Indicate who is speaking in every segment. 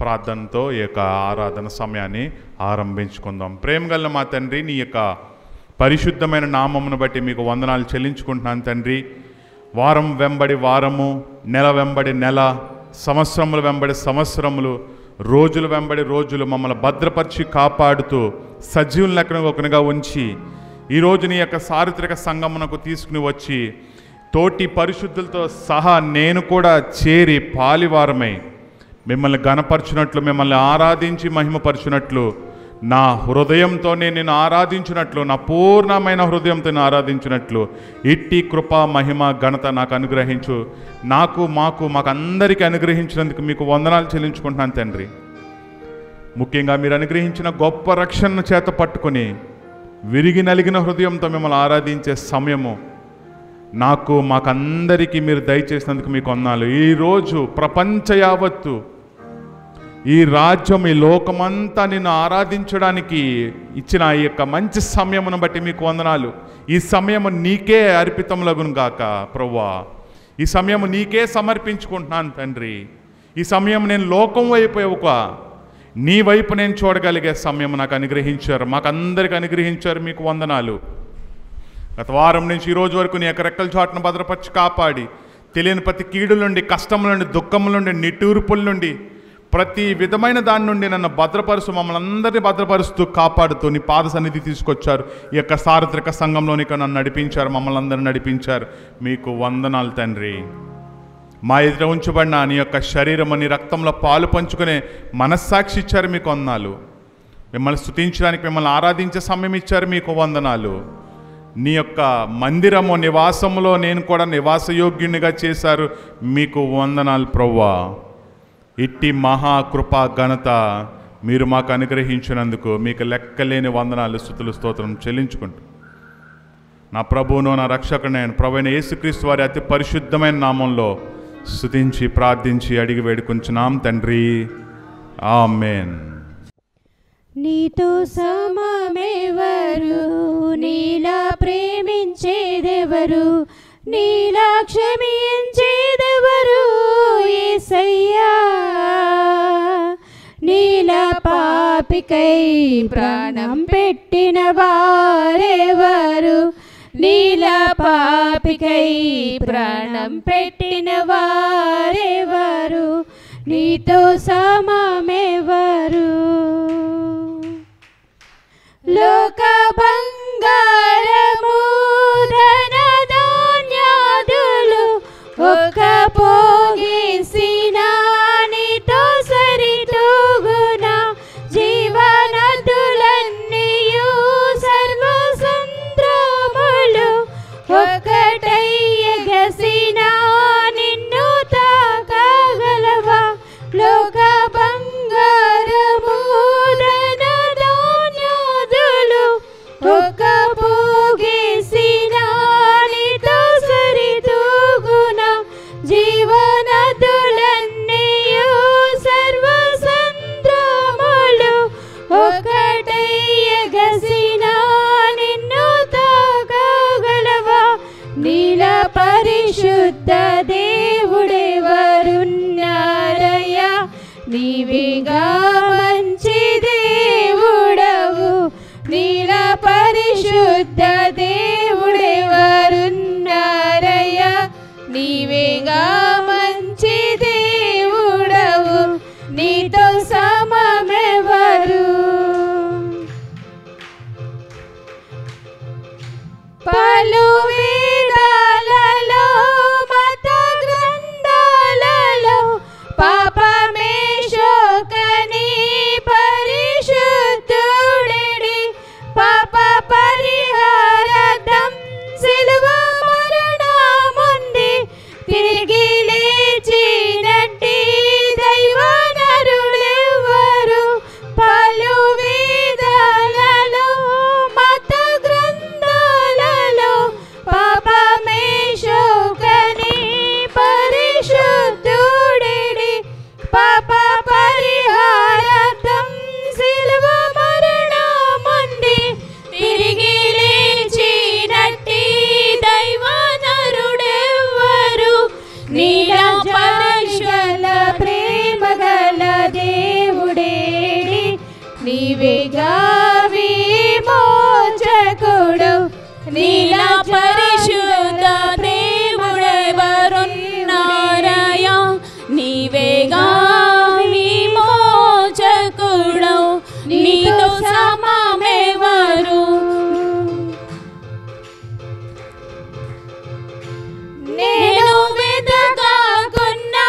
Speaker 1: ప్రార్థనతో ఈ యొక్క ఆరాధన సమయాన్ని ఆరంభించుకుందాం. ప్రేమగల మా తండ్రి, నీ యొక్క పరిశుద్ధమైన నామమును బట్టి మీకు వందనాలు చెల్లించుకుంటున్నాను తండ్రి. వారం వెంబడి వారము, నెల వెంబడి నెల, సంవత్సరములు వెంబడి సంవత్సరములు, రోజులు వెంబడి రోజులు మమ్మల్ని భద్రపరిచి కాపాడుతూ సజీవుల లెక్కన ఒకనిగా ఉంచి ఈరోజు నీ యొక్క చారిత్రక సంగమునకు తీసుకుని వచ్చి తోటి పరిశుద్ధులతో సహా నేను కూడా చేరి పాలివారమై మిమ్మల్ని గణపరచునట్లు, మిమ్మల్ని ఆరాధించి మహిమపరచునట్లు, నా హృదయంతో నేను ఆరాధించినట్లు, నా పూర్ణమైన హృదయంతో నేను ఆరాధించినట్లు ఇట్టి కృప మహిమ ఘనత నాకు అనుగ్రహించు. మాకు అందరికీ అనుగ్రహించినందుకు మీకు వందనాలు చెల్లించుకుంటున్నాను తండ్రి. ముఖ్యంగా మీరు అనుగ్రహించిన గొప్ప రక్షణను చేత పట్టుకొని విరిగి నలిగిన హృదయంతో మిమ్మల్ని ఆరాధించే సమయము మాకందరికీ మీరు దయచేసినందుకు మీకు వందనాలు. ఈరోజు ప్రపంచ యావత్తు, ఈ రాజ్యం, ఈ లోకమంతా నిన్ను ఆరాధించడానికి ఇచ్చిన ఈ యొక్క మంచి సమయమును బట్టి మీకు వందనాలు. ఈ సమయము నీకే అర్పితములగును గాక ప్రభువా. ఈ సమయము నీకే సమర్పించుకుంటున్నాను తండ్రి. ఈ సమయం నేను లోకం వైపు నీ వైపు నేను చూడగలిగే సమయం నాకు అనుగ్రహించారు, మాకందరికి అనుగ్రహించారు. మీకు వందనాలు. గత వారం నుంచి ఈరోజు వరకు నీ యొక్క రెక్కల చాటును భద్రపరిచి కాపాడి తెలియని ప్రతి కీడుల నుండి, కష్టముల నుండి, దుఃఖముల నుండి, నిట్టూర్పుల నుండి, ప్రతి విధమైన దాని నుండి నన్ను భద్రపరుస్తూ మమ్మల్ని అందరినీ భద్రపరుస్తూ కాపాడుతూ నీ పాద సన్నిధి తీసుకొచ్చారు. ఈ యొక్క చారిత్రక సంఘంలోనికి నన్ను నడిపించారు, మమ్మల్ని అందరినీ నడిపించారు. మీకు వందనాలు తండ్రి. మా ఎదుట ఉంచబడిన నీ యొక్క శరీరము, నీ రక్తంలో పాలు పంచుకునే మనస్సాక్షి ఇచ్చారు. మీకు వందనాలు. మిమ్మల్ని స్తుతించడానికి, మిమ్మల్ని ఆరాధించే సమయం ఇచ్చారు. మీకు వందనాలు. నీ యొక్క మందిరము, నివాసములో నేను కూడా నివాసయోగ్యునిగా చేశారు. మీకు వందనాలు ప్రభువా. ఇట్టి మహాకృప ఘనత మీరు మాకు అనుగ్రహించినందుకు మీకు లెక్కలేని వందనాలు, స్తుతులు, స్తోత్రం చెల్లించుకుంటూ నా ప్రభువును, నా రక్షకుడైన ప్రభువైన యేసుక్రీస్తు వారి అతి పరిశుద్ధమైన నామంలో స్తుతించి ప్రార్థించి అడిగి వేడుకుంటున్నాం తండ్రి. ఆమేన్.
Speaker 2: నీతో సమమెవరు, నీలా ప్రేమించేదెవరు, నీలా క్షమించేదెవరు యేసయ్యా. నీలా పాపికై ప్రాణం పెట్టిన వారెవరు, నీలా పాపికై ప్రాణం పెట్టిన వారెవరు, నీతో సమమెవరు. లోక బంగారము ధన ధాన్యాదులు ఒక పోగేసిన నీతో సరితూగున, జీవనదులన్నీయు సర్వ సంద్రములు ఒకటయ్యగసిన నిన్ను తాకగలవా. లోక బంగారము ధన ధాన్యాదులు ఒక పోగేసిన నీతో సరితూగున, జీవనదులన్నీయు సర్వ సంద్రములు ఒకటయ్యగసిన నిన్ను తాకగలవా. నీల పరిశుద్ధ దేవుడెవరున్నారయ్యా, నీవిగా మంచి దేవుడవు. నీల పరిశుద్ధ దేవుడెవరున్నారయ్యా, నీవిగా మంచి దేవుడవు. నీతో సమమెవరు. పలు వేదాలలో, మత గ్రంథాలలో పాపమే శోకని పరిశుద్ధుడెడి, పాప పరిహారార్థం సిలువ మరణముంది తిరిగి లేచినట్టి దైవనరులెవ్వరు. పలు వేదాలలో, మత గ్రంథాలలో నీవేగా విమోచకుడు నీలా పరిశుద్ధ
Speaker 3: ప్రేముడెవరున్నారయ్యా నీవేగా విమోచకుడు నీతో సమమెవరు
Speaker 2: నేను వెతకకున్నా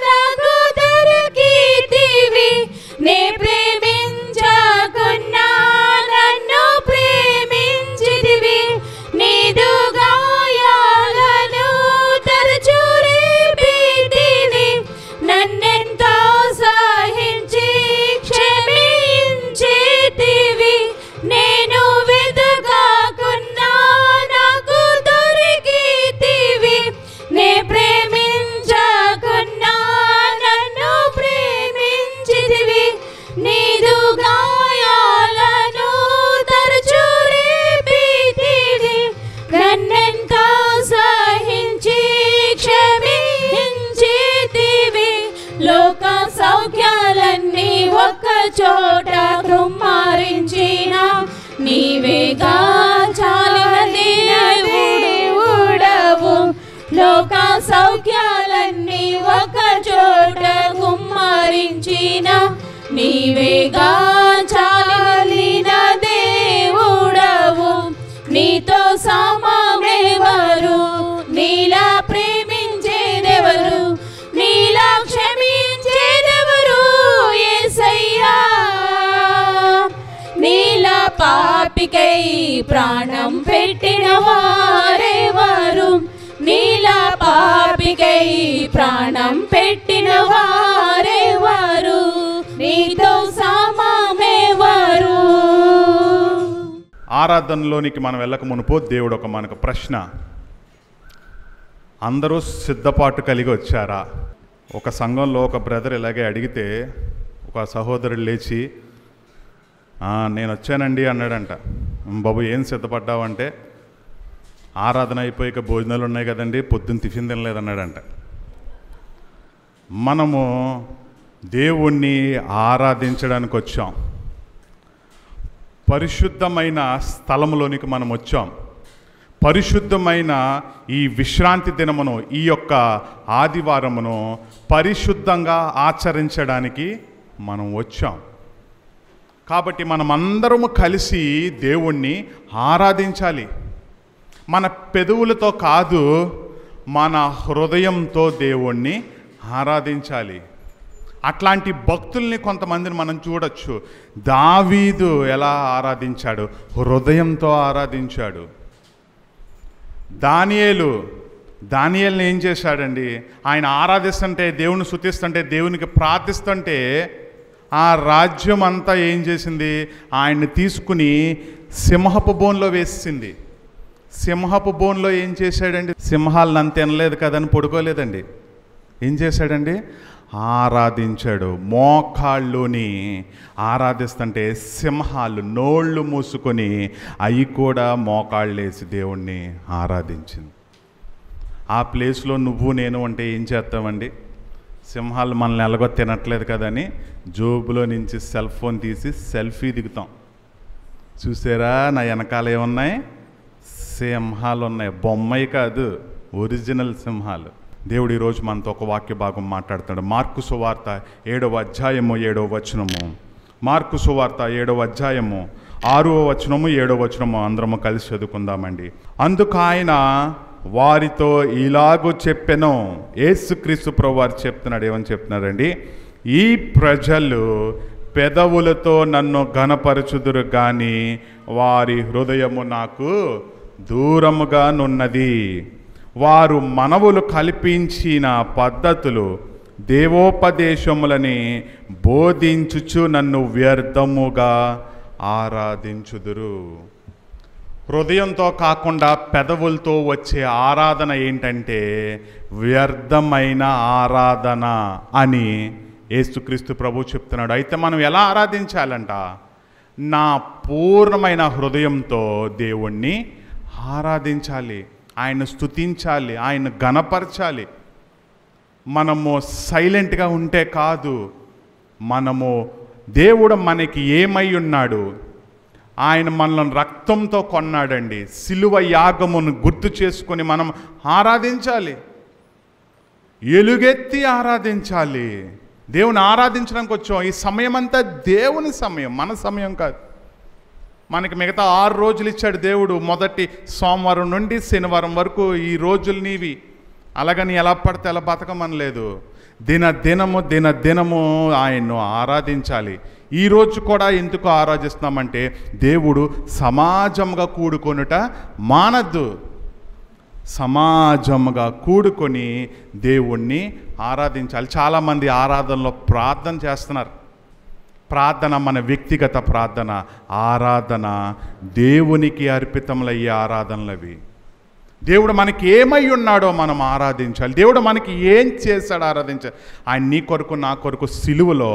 Speaker 2: నాకు దొరికితివి నే ప్రేమించకున్నా నన్ను ప్రేమించితివి నీదు గాయాలను తరచు రేపితివి నన్నెంతో సహించి క్షమించితివి నేను వెతకకున్నా నాకు దొరికితివి నే ప్రేమించకున్నా నన్ను ప్రేమించితివి నీదు గాయాలను తరచు రేపితివి నన్నెంతో సహించి క్షమించితివి లోక సౌఖ్యాలన్నీ ఒక్క చోట కృమ్మారించిన నీవేగా చాలిన దేవుడవు లోక సౌఖ్యాలన్నీ ఒక చోట కుమ్మరించిన నీవేగా చాలిన దేవుడవు నీతో సమమెవరు నీలా ప్రేమించేదెవరు నీలా క్షమించేదెవరు యేసయ్యా నీలా పాపికై ప్రాణం పెట్టిన వారెవరు నీలా పాపికై ప్రాణం పెట్టిన వారెవరు నీతో సమమెవరు
Speaker 1: ఆరాధనలోనికి మనం వెళ్ళక మునుపు దేవుడు మనకు ప్రశ్న అందరూ సిద్ధపాటు కలిగి వచ్చారా ఒక సంఘంలో ఒక బ్రదర్ ఇలాగే అడిగితే ఒక సహోదరుడు లేచి నేను వచ్చానండి అన్నాడంట బాబు ఏం సిద్ధపడ్డావంటే ఆరాధన అయిపోయాక భోజనాలు ఉన్నాయి కదండి పొద్దున్న టిఫిన్ తినలేదన్నాడంట మనము దేవుణ్ణి ఆరాధించడానికి వచ్చాం పరిశుద్ధమైన స్థలంలోనికి మనం వచ్చాం పరిశుద్ధమైన ఈ విశ్రాంతి దినమును ఈ యొక్క ఆదివారమును పరిశుద్ధంగా ఆచరించడానికి మనం వచ్చాం కాబట్టి మనమందరము కలిసి దేవుణ్ణి ఆరాధించాలి మన పెదవులతో కాదు మన హృదయంతో దేవుణ్ణి ఆరాధించాలి అట్లాంటి భక్తుల్ని కొంతమందిని మనం చూడొచ్చు దావీదు ఎలా ఆరాధించాడు హృదయంతో ఆరాధించాడు దానియేలుని ఏం చేశాడండి ఆయన ఆరాధిస్తుంటే దేవుని స్తుతిస్తుంటే దేవునికి ప్రార్థిస్తుంటే ఆ రాజ్యం అంతా ఏం చేసింది ఆయన్ని తీసుకుని సింహపు బోన్లో వేసింది సింహపు బోన్లో ఏం చేశాడండి సింహాలను అంత తినలేదు కదని పడుకోలేదండి ఏం చేశాడండి ఆరాధించాడు మోకాళ్ళుని ఆరాధిస్తుంటే సింహాలు నోళ్ళు మూసుకొని అవి కూడా మోకాళ్ళేసి దేవుణ్ణి ఆరాధించింది ఆ ప్లేస్లో నువ్వు నేను అంటే ఏం చేస్తామండి సింహాలు మనల్ని ఎలాగో తినట్లేదు కదని జోబులో నుంచి సెల్ ఫోన్ తీసి సెల్ఫీ దిగుతాం చూసారా నా వెనకాల ఏమున్నాయి సింహాలు ఉన్నాయి బొమ్మయి కాదు ఒరిజినల్ సింహాలు దేవుడు ఈరోజు మనతో ఒక వాక్య భాగం మాట్లాడుతున్నాడు మార్కు సువార్త 7వ అధ్యాయము 7వ వచనము మార్కు సువార్త 7వ అధ్యాయము 6వ వచనము 7వ వచనము అందరము కలిసి చదువుకుందామండి అందుకు ఆయన వారితో ఇలాగూ చెప్పెను యేసుక్రీస్తు ప్రభువారు చెప్తున్నాడు ఏమని చెప్తున్నారండి ఈ ప్రజలు పెదవులతో నన్ను ఘనపరచుదురు కానీ వారి హృదయము నాకు దూరముగా నున్నది వారు మనవులు కల్పించిన పద్ధతులు దేవోపదేశములని బోధించుచు నన్ను వ్యర్థముగా ఆరాధించుదురు హృదయంతో కాకుండా పెదవులతో వచ్చే ఆరాధన ఏంటంటే వ్యర్థమైన ఆరాధన అని యేసుక్రీస్తు ప్రభు చెప్తున్నాడు అయితే మనం ఎలా ఆరాధించాలంట నా పూర్ణమైన హృదయంతో దేవుణ్ణి ఆరాధించాలి ఆయన స్తుతించాలి ఆయన ఘనపరచాలి మనము సైలెంట్గా ఉంటే కాదు మనము దేవుడు మనకి ఏమై ఉన్నాడు? ఆయన మనల్ని రక్తంతో కొన్నాడండి. సిలువ యాగమును గుర్తు చేసుకొని మనం ఆరాధించాలి, ఎలుగెత్తి ఆరాధించాలి. దేవుని ఆరాధించడానికి వచ్చాం. ఈ సమయం అంతా దేవుని సమయం, మన సమయం కాదు. మనకి మిగతా 6 రోజులు ఇచ్చాడు దేవుడు. మొదటి సోమవారం నుండి శనివారం వరకు ఈ రోజులు నీవి. అలాగని ఎలా పడితే ఎలా బతకమనలేదు. దినదినము ఆయన్ను ఆరాధించాలి. ఈరోజు కూడా ఎందుకు ఆరాధిస్తున్నామంటే దేవుడు సమాజంగా కూడుకొనుట మానద్దు. సమాజంగా కూడుకొని దేవుణ్ణి ఆరాధించాలి. చాలామంది ఆరాధనలో ప్రార్థన చేస్తున్నారు. ప్రార్థన మన వ్యక్తిగత ప్రార్థన, ఆరాధన దేవునికి అర్పితములయ్యే ఆరాధనలు అవి. దేవుడు మనకి ఏమై ఉన్నాడో మనం ఆరాధించాలి. దేవుడు మనకి ఏం చేశాడో ఆరాధించాలి. ఆయన నీ కొరకు నా కొరకు సిలువలో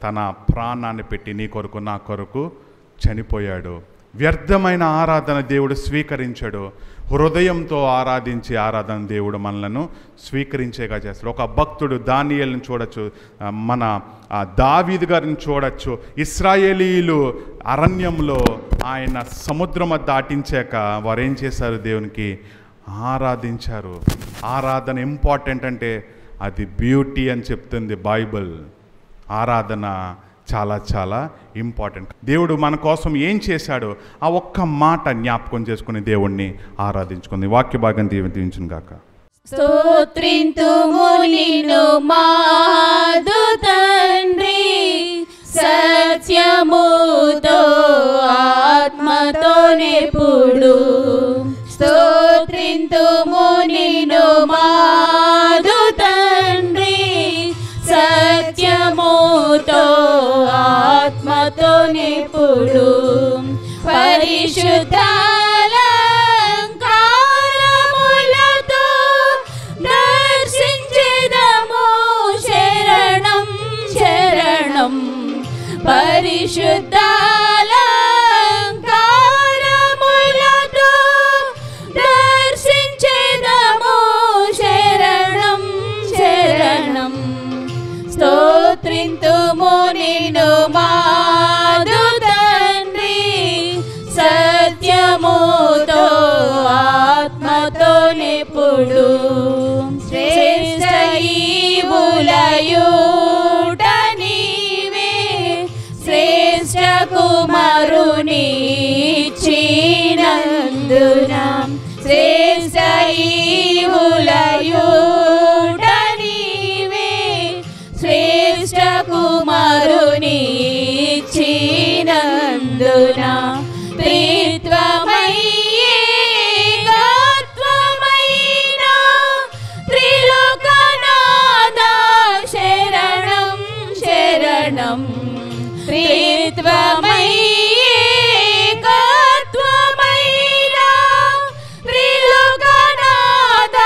Speaker 1: తన ప్రాణాన్ని పెట్టి నీ కొరకు నా కొరకు చనిపోయాడు. వ్యర్థమైన ఆరాధన దేవుడు స్వీకరించాడు. హృదయంతో ఆరాధించే ఆరాధన దేవుడు మనలను స్వీకరించేగా చేస్తాడు. ఒక భక్తుడు దానియేలుని చూడొచ్చు, మన దావీదు గారిని చూడొచ్చు. ఇశ్రాయేలీయులు అరణ్యంలో ఆయన సముద్రం దాటించాక వారు ఏం చేశారు? దేవునికి ఆరాధించారు. ఆరాధన ఇంపార్టెంట్ అంటే అది బ్యూటీ అని చెప్తుంది బైబిల్. ఆరాధన చాలా చాలా ఇంపార్టెంట్. దేవుడు మన కోసం ఏం చేశాడో ఆ ఒక్క మాట జ్ఞాపకం చేసుకుని దేవుణ్ణి ఆరాధించుకుంది. వాక్య భాగం దీవించును గాక.
Speaker 3: స్తోత్రింతుము నిన్ను మాదు తండ్రి, సత్యముతో ఆత్మతో నెప్పుడు. స్తోత్రింతుము నిన్ను మాదు తండ్రి, సత్యముతో ఆత్మతో నెప్పుడు. పరిశుద్ధాలంకారములతో దర్శించెదము శరణం శరణం. పరిశుద్ధాలంకారములతో దర్శించెదము శరణం శరణం. స్తోత్రింతుము నిన్ను మాదు తండ్రి, సత్యముతో ఆత్మతో నెప్పుడు. శ్రేష్ఠ ఈవులయుట నీవే, శ్రేష్ఠ కుమారుని ఇచ్చినందున. శ్రేష్ఠ ఈవులయుట నీవే, శ్రేష్ఠ కుమారుని ఇచ్చినందున. త్రిత్వమైన త్రిలోకనాథ శరణం శరణం. త్రిత్వమైన త్రిలోకనాథ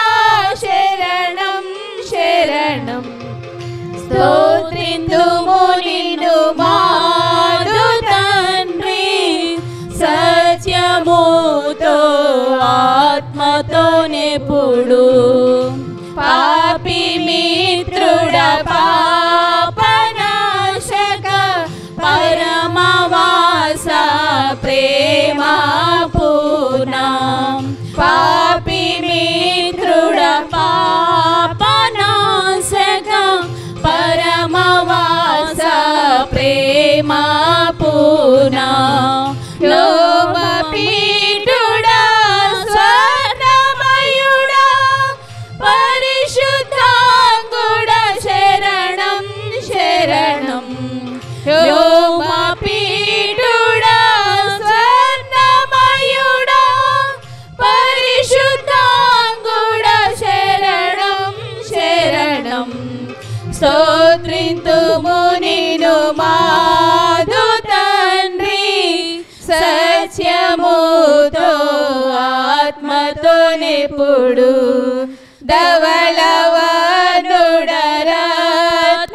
Speaker 3: శరణం శరణం. స్తోత్రింతుము నిన్ను మాదు తండ్రి, సత్యముతో ఆత్మతో నెప్పుడు. పాపి మిత్రుడ పాపనాశక పరమవాస ప్రేమ పూర్ణం. పాపి మిత్రుడ పాపనాశక పరమవాస ప్రేమ పూర్ణం. లోకపీఠుడా స్వర్ణమయుడా పరిశుద్ధాంగుడా శరణం శరణం. లోకపీఠుడా స్వర్ణమయుడా పరిశుద్ధాంగుడా శరణం శరణం. స్తోత్రింతుము నిన్ను మాదు తండ్రి, సత్యముతో ఆత్మతో నెప్పుడు. ధవళవర్ణుడ రత్నవర్ణుడ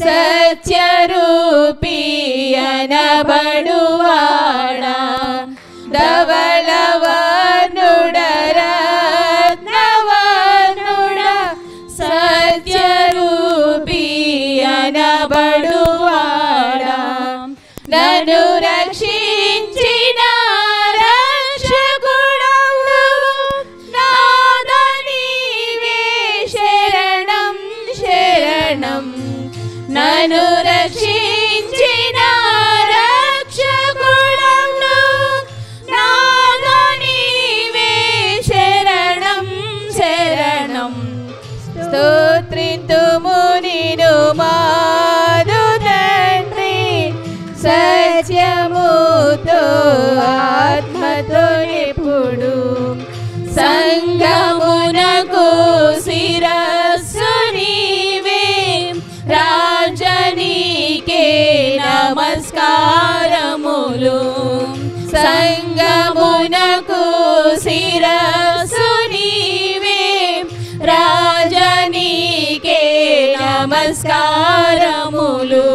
Speaker 3: సత్యరూపీ అనబడువాడా. ధవళవర్ణుడ రత్నవర్ణుడ సత్యరూపీ అనబడువాడా. శరణం. నన్ను రక్షించిన రక్షకుడను నాదా నీవే శరణం శరణం. స్తోత్రింతుము నిన్ను మాదు తండ్రి, సత్యముతో ఆత్మతో ఎప్పుడు. సంగమునకు శిరస్సు నీవే, రాజనీకే నమస్కారములు. సంగమునకు శిరస్సు నీవే, రాజనీకే నమస్కారములు.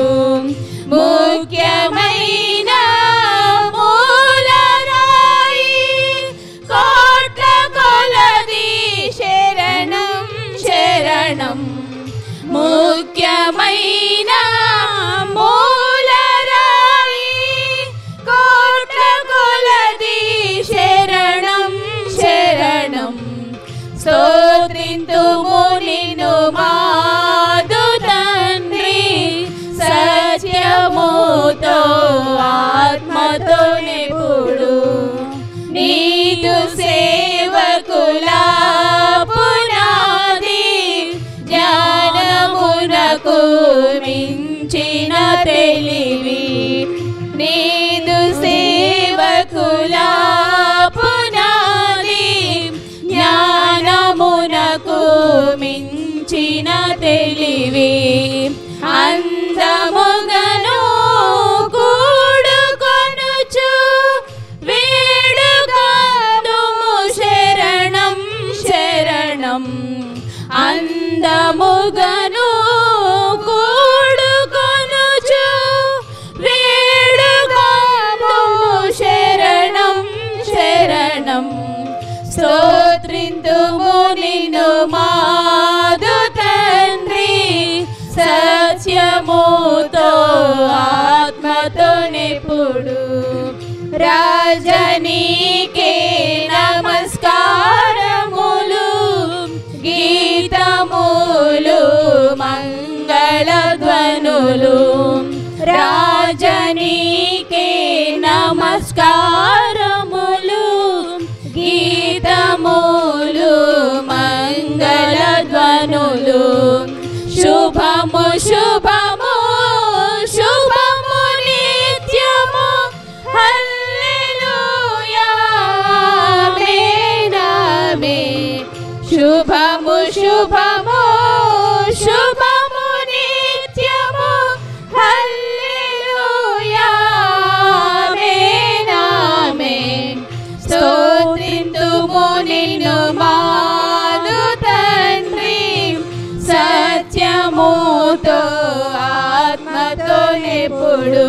Speaker 3: ముఖ్యమైన మూలరాయి కోట్ల కొలది శరణం శరణం. ముఖ్యమైన మూలరాయి కోట్ల కొలది శరణం శరణం. స్తోత్రింతుము నిన్ను మాదు తండ్రి, సత్యముతో ఆత్మతో నెప్పుడు. నీదు సేవకుల పునాది, జ్ఞానమునకు మించిన తెలివి. నీదు సేవకుల పునాది, జ్ఞానమునకు మించిన తెలివి. అందముగను కూడుకొనుచు వేడుకొందుము శరణం శరణం. అందముగను కూడుకొనుచు వేడుకొందుము శరణం శరణం. స్తోత్రింతుము నిన్ను మాదు తండ్రి, సత్యముతో ఆత్మతో నెప్పుడు. రాజనీకే నమస్కారములు, గీతములు మంగళధ్వనులు. రాజనీకే నమస్కారములు, గీతములు మంగళధ్వనులు. శుభము శుభము శుభము నిత్యము, హల్లెలూయా ఆమేన్ ఆమేన్. శుభము శుభము శుభము నిత్యము, హల్లెలూయా ఆమేన్ ఆమేన్. స్తోత్రింతుము నిన్ను మాదు తండ్రి, సత్యముతో ఆత్మతో నెప్పుడు.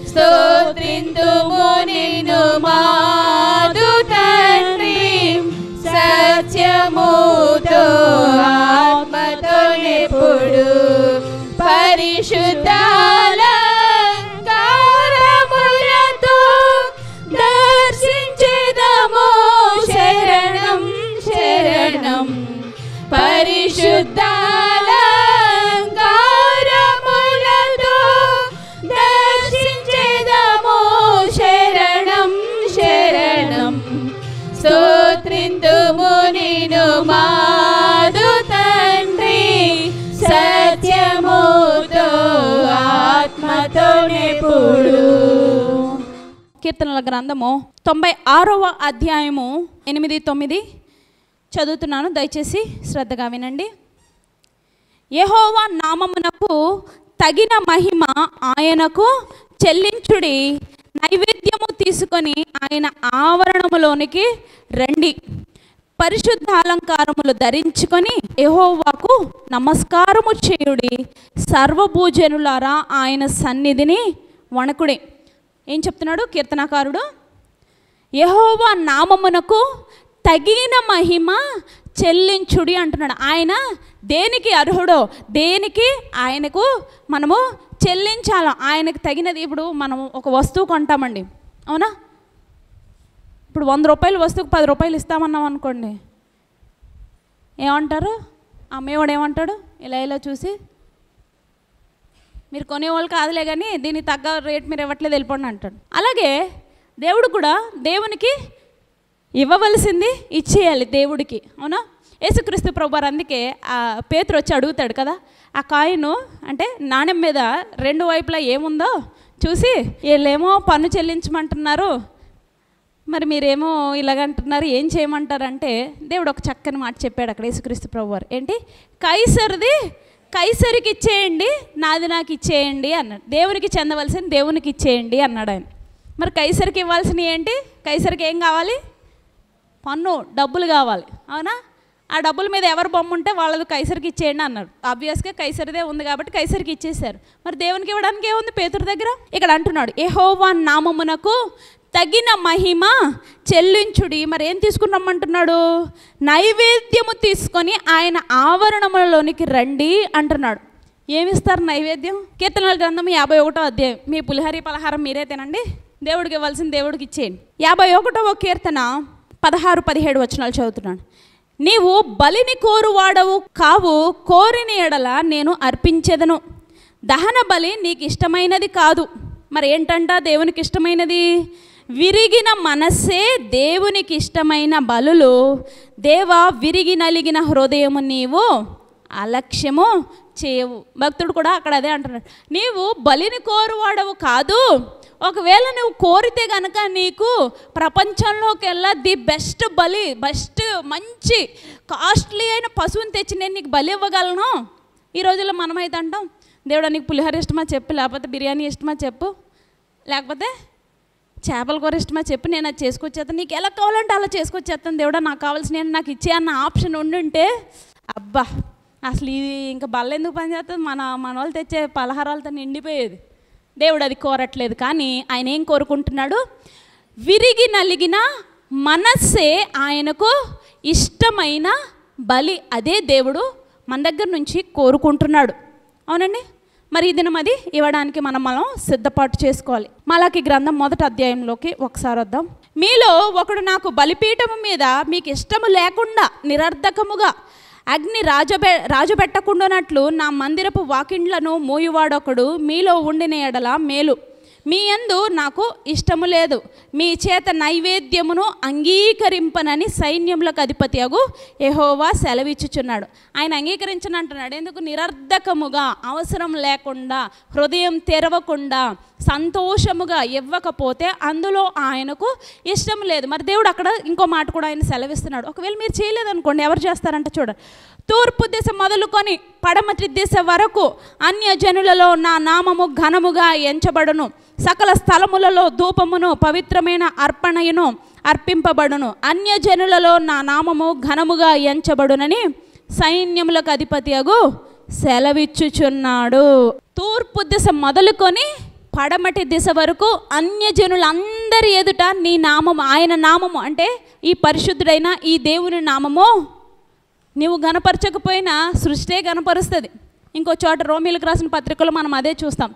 Speaker 3: స్తోత్రింతుము నిన్ను మాదు తండ్రి, సత్యముతో ఆత్మతో నెప్పుడు. పరిశుద్ధాలంకారములతో దర్శించెదము శరణం శరణం. పరిశుద్ధాలంకారములతో దర్శించెదము శరణం శరణం. స్తోత్రింతుము నిన్ను మాదు తండ్రి, సత్యముతో ఆత్మతో నెప్పుడు.
Speaker 2: కీర్తనల గ్రంథము 96వ అధ్యాయము 8, 9 చదువుతున్నాను, దయచేసి శ్రద్ధగా వినండి. యెహోవా నామమునకు తగిన మహిమ ఆయనకు చెల్లించుడి, నైవేద్యము తీసుకొని ఆయన ఆవరణములోనికి రండి. పరిశుద్ధ అలంకారములు ధరించుకొని యెహోవాకు నమస్కారము చేయుడి, సర్వభూజనులారా ఆయన సన్నిధిని వణకుడి. ఏం చెప్తున్నాడు కీర్తనకారుడు? యెహోవా నామమునకు తగిన మహిమ చెల్లించుడి అంటున్నాడు. ఆయన దేనికి అర్హుడో, దేనికి ఆయనకు మనము చెల్లించాలో, ఆయనకు తగినది. ఇప్పుడు మనం ఒక వస్తువు కొంటామండి, అవునా? ఇప్పుడు 100 రూపాయల వస్తువుకు 10 రూపాయలు ఇస్తామన్నాం అనుకోండి, ఏమంటారు? అమ్మేవాడు ఏమంటాడు? ఇలా ఇలా చూసి మీరు కొనేవాళ్ళు కాదులే కానీ దీనికి తగ్గ రేట్ మీరు ఇవ్వట్లేదు వెళ్ళిపోండి అంటాడు. అలాగే దేవుడు కూడా దేవునికి ఇవ్వవలసింది ఇచ్చేయాలి దేవుడికి, అవునా? యేసుక్రీస్తు ప్రభువారు అందుకే ఆ పేతురు వచ్చి అడుగుతాడు కదా, ఆ కాయిను అంటే నాణెం మీద రెండు వైపులా ఏముందో చూసి, వీళ్ళేమో పన్ను చెల్లించమంటున్నారు, మరి మీరేమో ఇలాగంటున్నారు, ఏం చేయమంటారంటే దేవుడు ఒక చక్కని మాట చెప్పాడు అక్కడ యేసుక్రీస్తు ప్రభువారు. ఏంటి? కైసరుది కైసరికి ఇచ్చేయండి, నాది నాకు ఇచ్చేయండి అన్నాడు. దేవునికి చెందవలసింది దేవునికి ఇచ్చేయండి అన్నాడు ఆయన. మరి కైసరికి ఇవ్వాల్సినవి ఏంటి? కైసరికి ఏం కావాలి? పన్ను, డబ్బులు కావాలి, అవునా? ఆ డబ్బుల మీద ఎవరు బొమ్మ ఉంటే వాళ్ళది కైసరికి ఇచ్చేయండి అన్నాడు. ఆబ్వియస్గా కైసరిదే ఉంది కాబట్టి కైసరికి ఇచ్చేశారు. మరి దేవునికి ఇవ్వడానికి ఏముంది పేతురు దగ్గర? ఇక్కడ అంటున్నాడు, యెహోవా నామమునకు తగిన మహిమ చెల్లించుడి. మరి ఏం తీసుకుని రమ్మంటున్నాడు? నైవేద్యము తీసుకొని ఆయన ఆవరణములలోనికి రండి అంటున్నాడు. ఏమిస్తారు నైవేద్యం? కీర్తనల గ్రంథం 51వ అధ్యాయం. మీ పులిహరి పలహారం మీరే తినండి, దేవుడికి ఇవ్వాల్సింది దేవుడికి ఇచ్చేయండి. 51వ కీర్తన 16-17 వచనాలు చదువుతున్నాను. నీవు బలిని కోరువాడవు కావు, కోరిన ఎడల నేను అర్పించెదను. దహన బలి నీకు ఇష్టమైనది కాదు. మరి ఏంటంట దేవునికి ఇష్టమైనది? విరిగిన మనస్సే దేవునికి ఇష్టమైన బలులు. దేవా, విరిగి నలిగిన హృదయము నీవు అలక్ష్యము చేయవు. భక్తుడు కూడా అక్కడ అదే అంటున్నాడు, నీవు బలిని కోరువాడవు కాదు, ఒకవేళ నువ్వు కోరితే కనుక నీకు ప్రపంచంలోకెల్లా ది బెస్ట్ బలి, బెస్ట్ మంచి కాస్ట్లీ అయిన పశువుని తెచ్చి నేను నీకు బలి ఇవ్వగలను. ఈ రోజుల్లో మనమైతే అంటాం, దేవుడా నీకు పులిహోర ఇష్టమా చెప్పు, లేకపోతే బిర్యానీ ఇష్టమా చెప్పు, లేకపోతే చేపల కూర ఇష్టమా చెప్పు, నేను అది చేసుకొచ్చేస్తాను, నీకు ఎలా కావాలంటే అలా చేసుకొచ్చేస్తాను దేవుడా, నాకు కావాల్సిన నాకు ఇచ్చే అన్న ఆప్షన్ ఉండుంటే అబ్బా అసలు ఇది ఇంకా బల్ల ఎందుకు పనిచేస్తుంది, మన వాళ్ళు తెచ్చే పలహారాలతో నిండిపోయేది. దేవుడు అది కోరట్లేదు. కానీ ఆయన ఏం కోరుకుంటున్నాడు? విరిగి నలిగిన మనస్సే ఆయనకు ఇష్టమైన బలి. అదే దేవుడు మన దగ్గర నుంచి కోరుకుంటున్నాడు. అవునండి. మరి ఈ దినం అది ఇవ్వడానికి మనం సిద్ధపాటు చేసుకోవాలి. మలాకి గ్రంథం 1వ అధ్యాయంలోకి ఒకసారి వద్దాం. మీలో ఒకడు నాకు బలిపీఠము మీద మీకు ఇష్టము లేకుండా నిరర్ధకముగా అగ్ని రాజబెట్టకుండానట్లు నా మందిరపు వాకిండ్లను మోయువాడొకడు మీలో ఉండిన ఎడల మేలు. మీ యందు నాకు ఇష్టము లేదు, మీ చేత నైవేద్యమును అంగీకరింపనని సైన్యములకు అధిపతియగు యెహోవా సెలవిచ్చుచున్నాడు. ఆయన అంగీకరించనంటున్నాడు. ఎందుకు? నిరర్ధకముగా, అవసరం లేకుండా, హృదయం తెరవకుండా, సంతోషముగా ఇవ్వకపోతే అందులో ఆయనకు ఇష్టం లేదు. మరి దేవుడు అక్కడ ఇంకో మాట కూడా ఆయన సెలవిస్తున్నాడు. ఒకవేళ మీరు చేయలేదనుకోండి, ఎవరు చేస్తారంట? చూడండి, తూర్పు దిశ మొదలుకొని పడమటి దిశ వరకు అన్యజనులలో నా నామము ఘనముగా ఎంచబడును, సకల స్థలములలో ధూపమును పవిత్రమైన అర్పణయును అర్పింపబడును, అన్యజనులలో నా నామము ఘనముగా ఎంచబడునని సైన్యములకు అధిపతియగు సెలవిచ్చుచున్నాడు. తూర్పు దిశ మొదలుకొని పడమటి దిశ వరకు అన్యజనులందరి ఎదుట నీ నామము, ఆయన నామము అంటే ఈ పరిశుద్ధుడైన ఈ దేవుని నామము నీవు గణపరచకపోయినా సృష్టే గణపరుస్తుంది. ఇంకో చోట రోమీలకు రాసిన పత్రికలో మనం అదే చూస్తాం.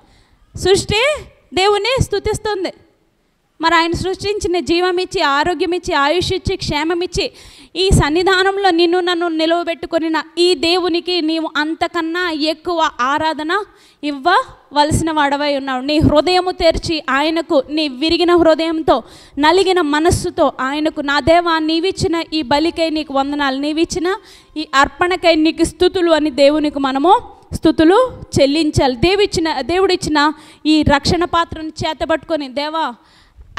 Speaker 2: సృష్టి దేవుని స్తుతిస్తుంది. మరి ఆయన సృష్టించిన జీవం ఇచ్చి, ఆరోగ్యం ఇచ్చి, ఆయుష్ ఇచ్చి, క్షేమం ఇచ్చి, ఈ సన్నిధానంలో నిన్ను నన్ను నిలవబెట్టుకుని ఈ దేవునికి నీవు అంతకన్నా ఎక్కువ ఆరాధన ఇవ్వవలసిన వాడవై ఉన్నావు. నీ హృదయము తెరిచి ఆయనకు, నీ విరిగిన హృదయంతో, నలిగిన మనస్సుతో ఆయనకు, నా దేవా నీవిచ్చిన ఈ బలికై నీకు వందనాలు, నీవిచ్చిన ఈ అర్పణకై నీకు స్తుతులు అని దేవునికి మనము స్తుతులు చెల్లించాలి. దేవుడిచ్చిన ఈ రక్షణ పాత్రను చేతబట్టుకొని, దేవా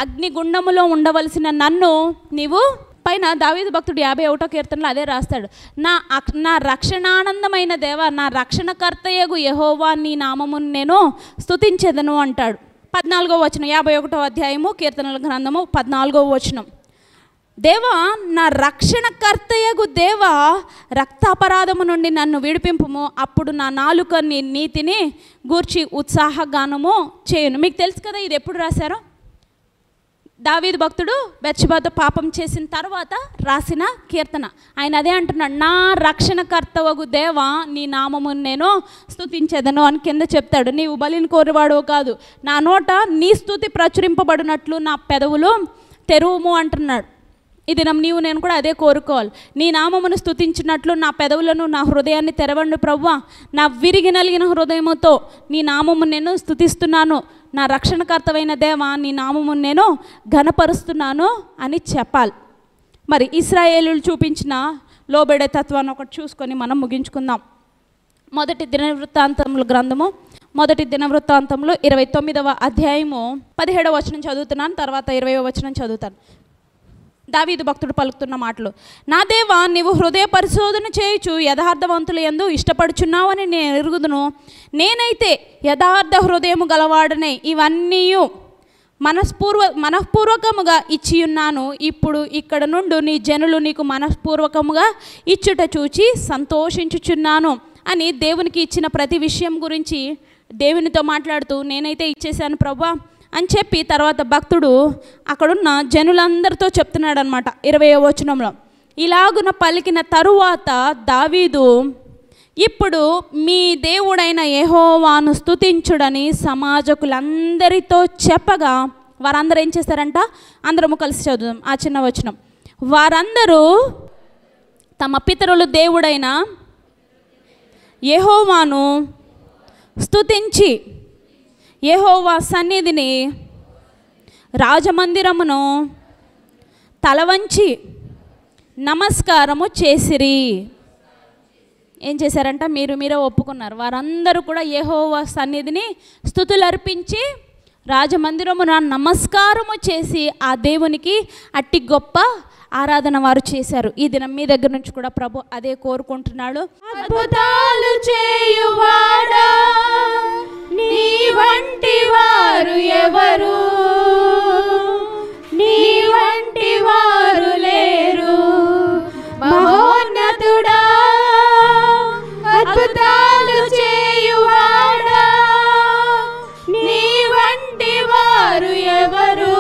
Speaker 2: అగ్నిగుండములో ఉండవలసిన నన్ను నీవు పైన దావీదు భక్తుడు 51వ కీర్తనలో అదే రాస్తాడు. నా రక్షణానందమైన దేవా, నా రక్షణకర్తయగు యెహోవా నీ నామమును నేను స్తుతించెదను అంటాడు. 14వ వచనం, 51వ అధ్యాయము కీర్తనల గ్రంథము 14వ వచనం. దేవా, నా రక్షణకర్తయగు దేవా, రక్తాపరాధము నుండి నన్ను విడిపింపుము, అప్పుడు నా నాలుక నీ నీతిని గూర్చి ఉత్సాహగానము చేయును. మీకు తెలుసు కదా ఇది ఎప్పుడు రాశారో? దావీదు భక్తుడు బెత్షెబాతో పాపం చేసిన తర్వాత రాసిన కీర్తన. ఆయన అదే అంటున్నాడు, నా రక్షణకర్తవగు దేవా నీ నామమును నేను స్తుతించెదను అని కింద చెప్తాడు. నీవు బలిని కోరువాడు కాదు, నా నోట నీ స్తుతి ప్రచురింపబడినట్లు నా పెదవులు తెరువుము అంటున్నాడు. ఈ దినం నీవు నేను కూడా అదే కోరుకోవాలి. నీ నామమును స్తుతించినట్లు నా పెదవులను నా హృదయాన్ని తెరవండి ప్రభువా. నా విరిగి నలిగిన హృదయముతో నీ నామమును నేను స్తుతిస్తున్నాను. నా రక్షణకర్తవైన దేవా, నీ నామమును నేను ఘనపరుస్తున్నాను అని చెప్పాలి. మరి ఇశ్రాయేలీయులు చూపించిన లోబడే తత్వాన్ని ఒకటి చూసుకొని మనం ముగించుకుందాం. మొదటి దినవృత్తాంతముల గ్రంథము, మొదటి దినవృత్తాంతంలో 29వ అధ్యాయము 17వ వచనం చదువుతున్నాను, తర్వాత 20వ వచనం చదువుతాను. దావీదు భక్తుడు పలుకుతున్న మాటలు: నా దేవా, నీవు హృదయ పరిశోధన చేయుచు యథార్థవంతుల యందు ఇష్టపడుచున్నావని నేను ఎరుగుదును. నేనైతే యథార్థ హృదయము గలవాడనే ఇవన్నీ మనఃపూర్వకముగా ఇచ్చియున్నాను. ఇప్పుడు ఇక్కడ నుండి నీ జనులు నీకు మనఃపూర్వకముగా ఇచ్చుట చూచి సంతోషించుచున్నాను అని దేవునికి ఇచ్చిన ప్రతి విషయం గురించి దేవునితో మాట్లాడుతూ నేనైతే ఇచ్చేసాను ప్రభువా అని చెప్పి తర్వాత భక్తుడు అక్కడున్న జనులందరితో చెప్తున్నాడు అనమాట. 20వ వచనంలో ఇలాగున పలికిన తరువాత దావీదు, ఇప్పుడు మీ దేవుడైన యెహోవాను స్తుతించుడని సమాజకులందరితో చెప్పగా వారందరూ ఏం చేశారంట? అందరము కలిసి చదువుదాం ఆ చిన్న వచనం. వారందరూ తమ పితరులు దేవుడైన యెహోవాను స్తుతించి యెహోవా సన్నిధిని రాజమందిరమును తలవంచి నమస్కారము చేసిరి. ఏం చేశారంట? మీరే ఒప్పుకున్నారు. వారందరూ కూడా యెహోవా సన్నిధిని స్తుతులు అర్పించి రాజమందిరమున నమస్కారము చేసి ఆ దేవునికి అట్టి గొప్ప ఆరాధన వారు చేశారు. ఈ దినం మీ దగ్గర నుంచి కూడా ప్రభు అదే కోరుకుంటున్నాడు.
Speaker 3: అద్భుతాలు చేయువాడా, నీ వంటి వారు ఎవరు? నీ వంటి వారు లేరు. మహోన్నతుడా, అద్భుతాలు చేయువాడా, నీ వంటి వారు ఎవరు?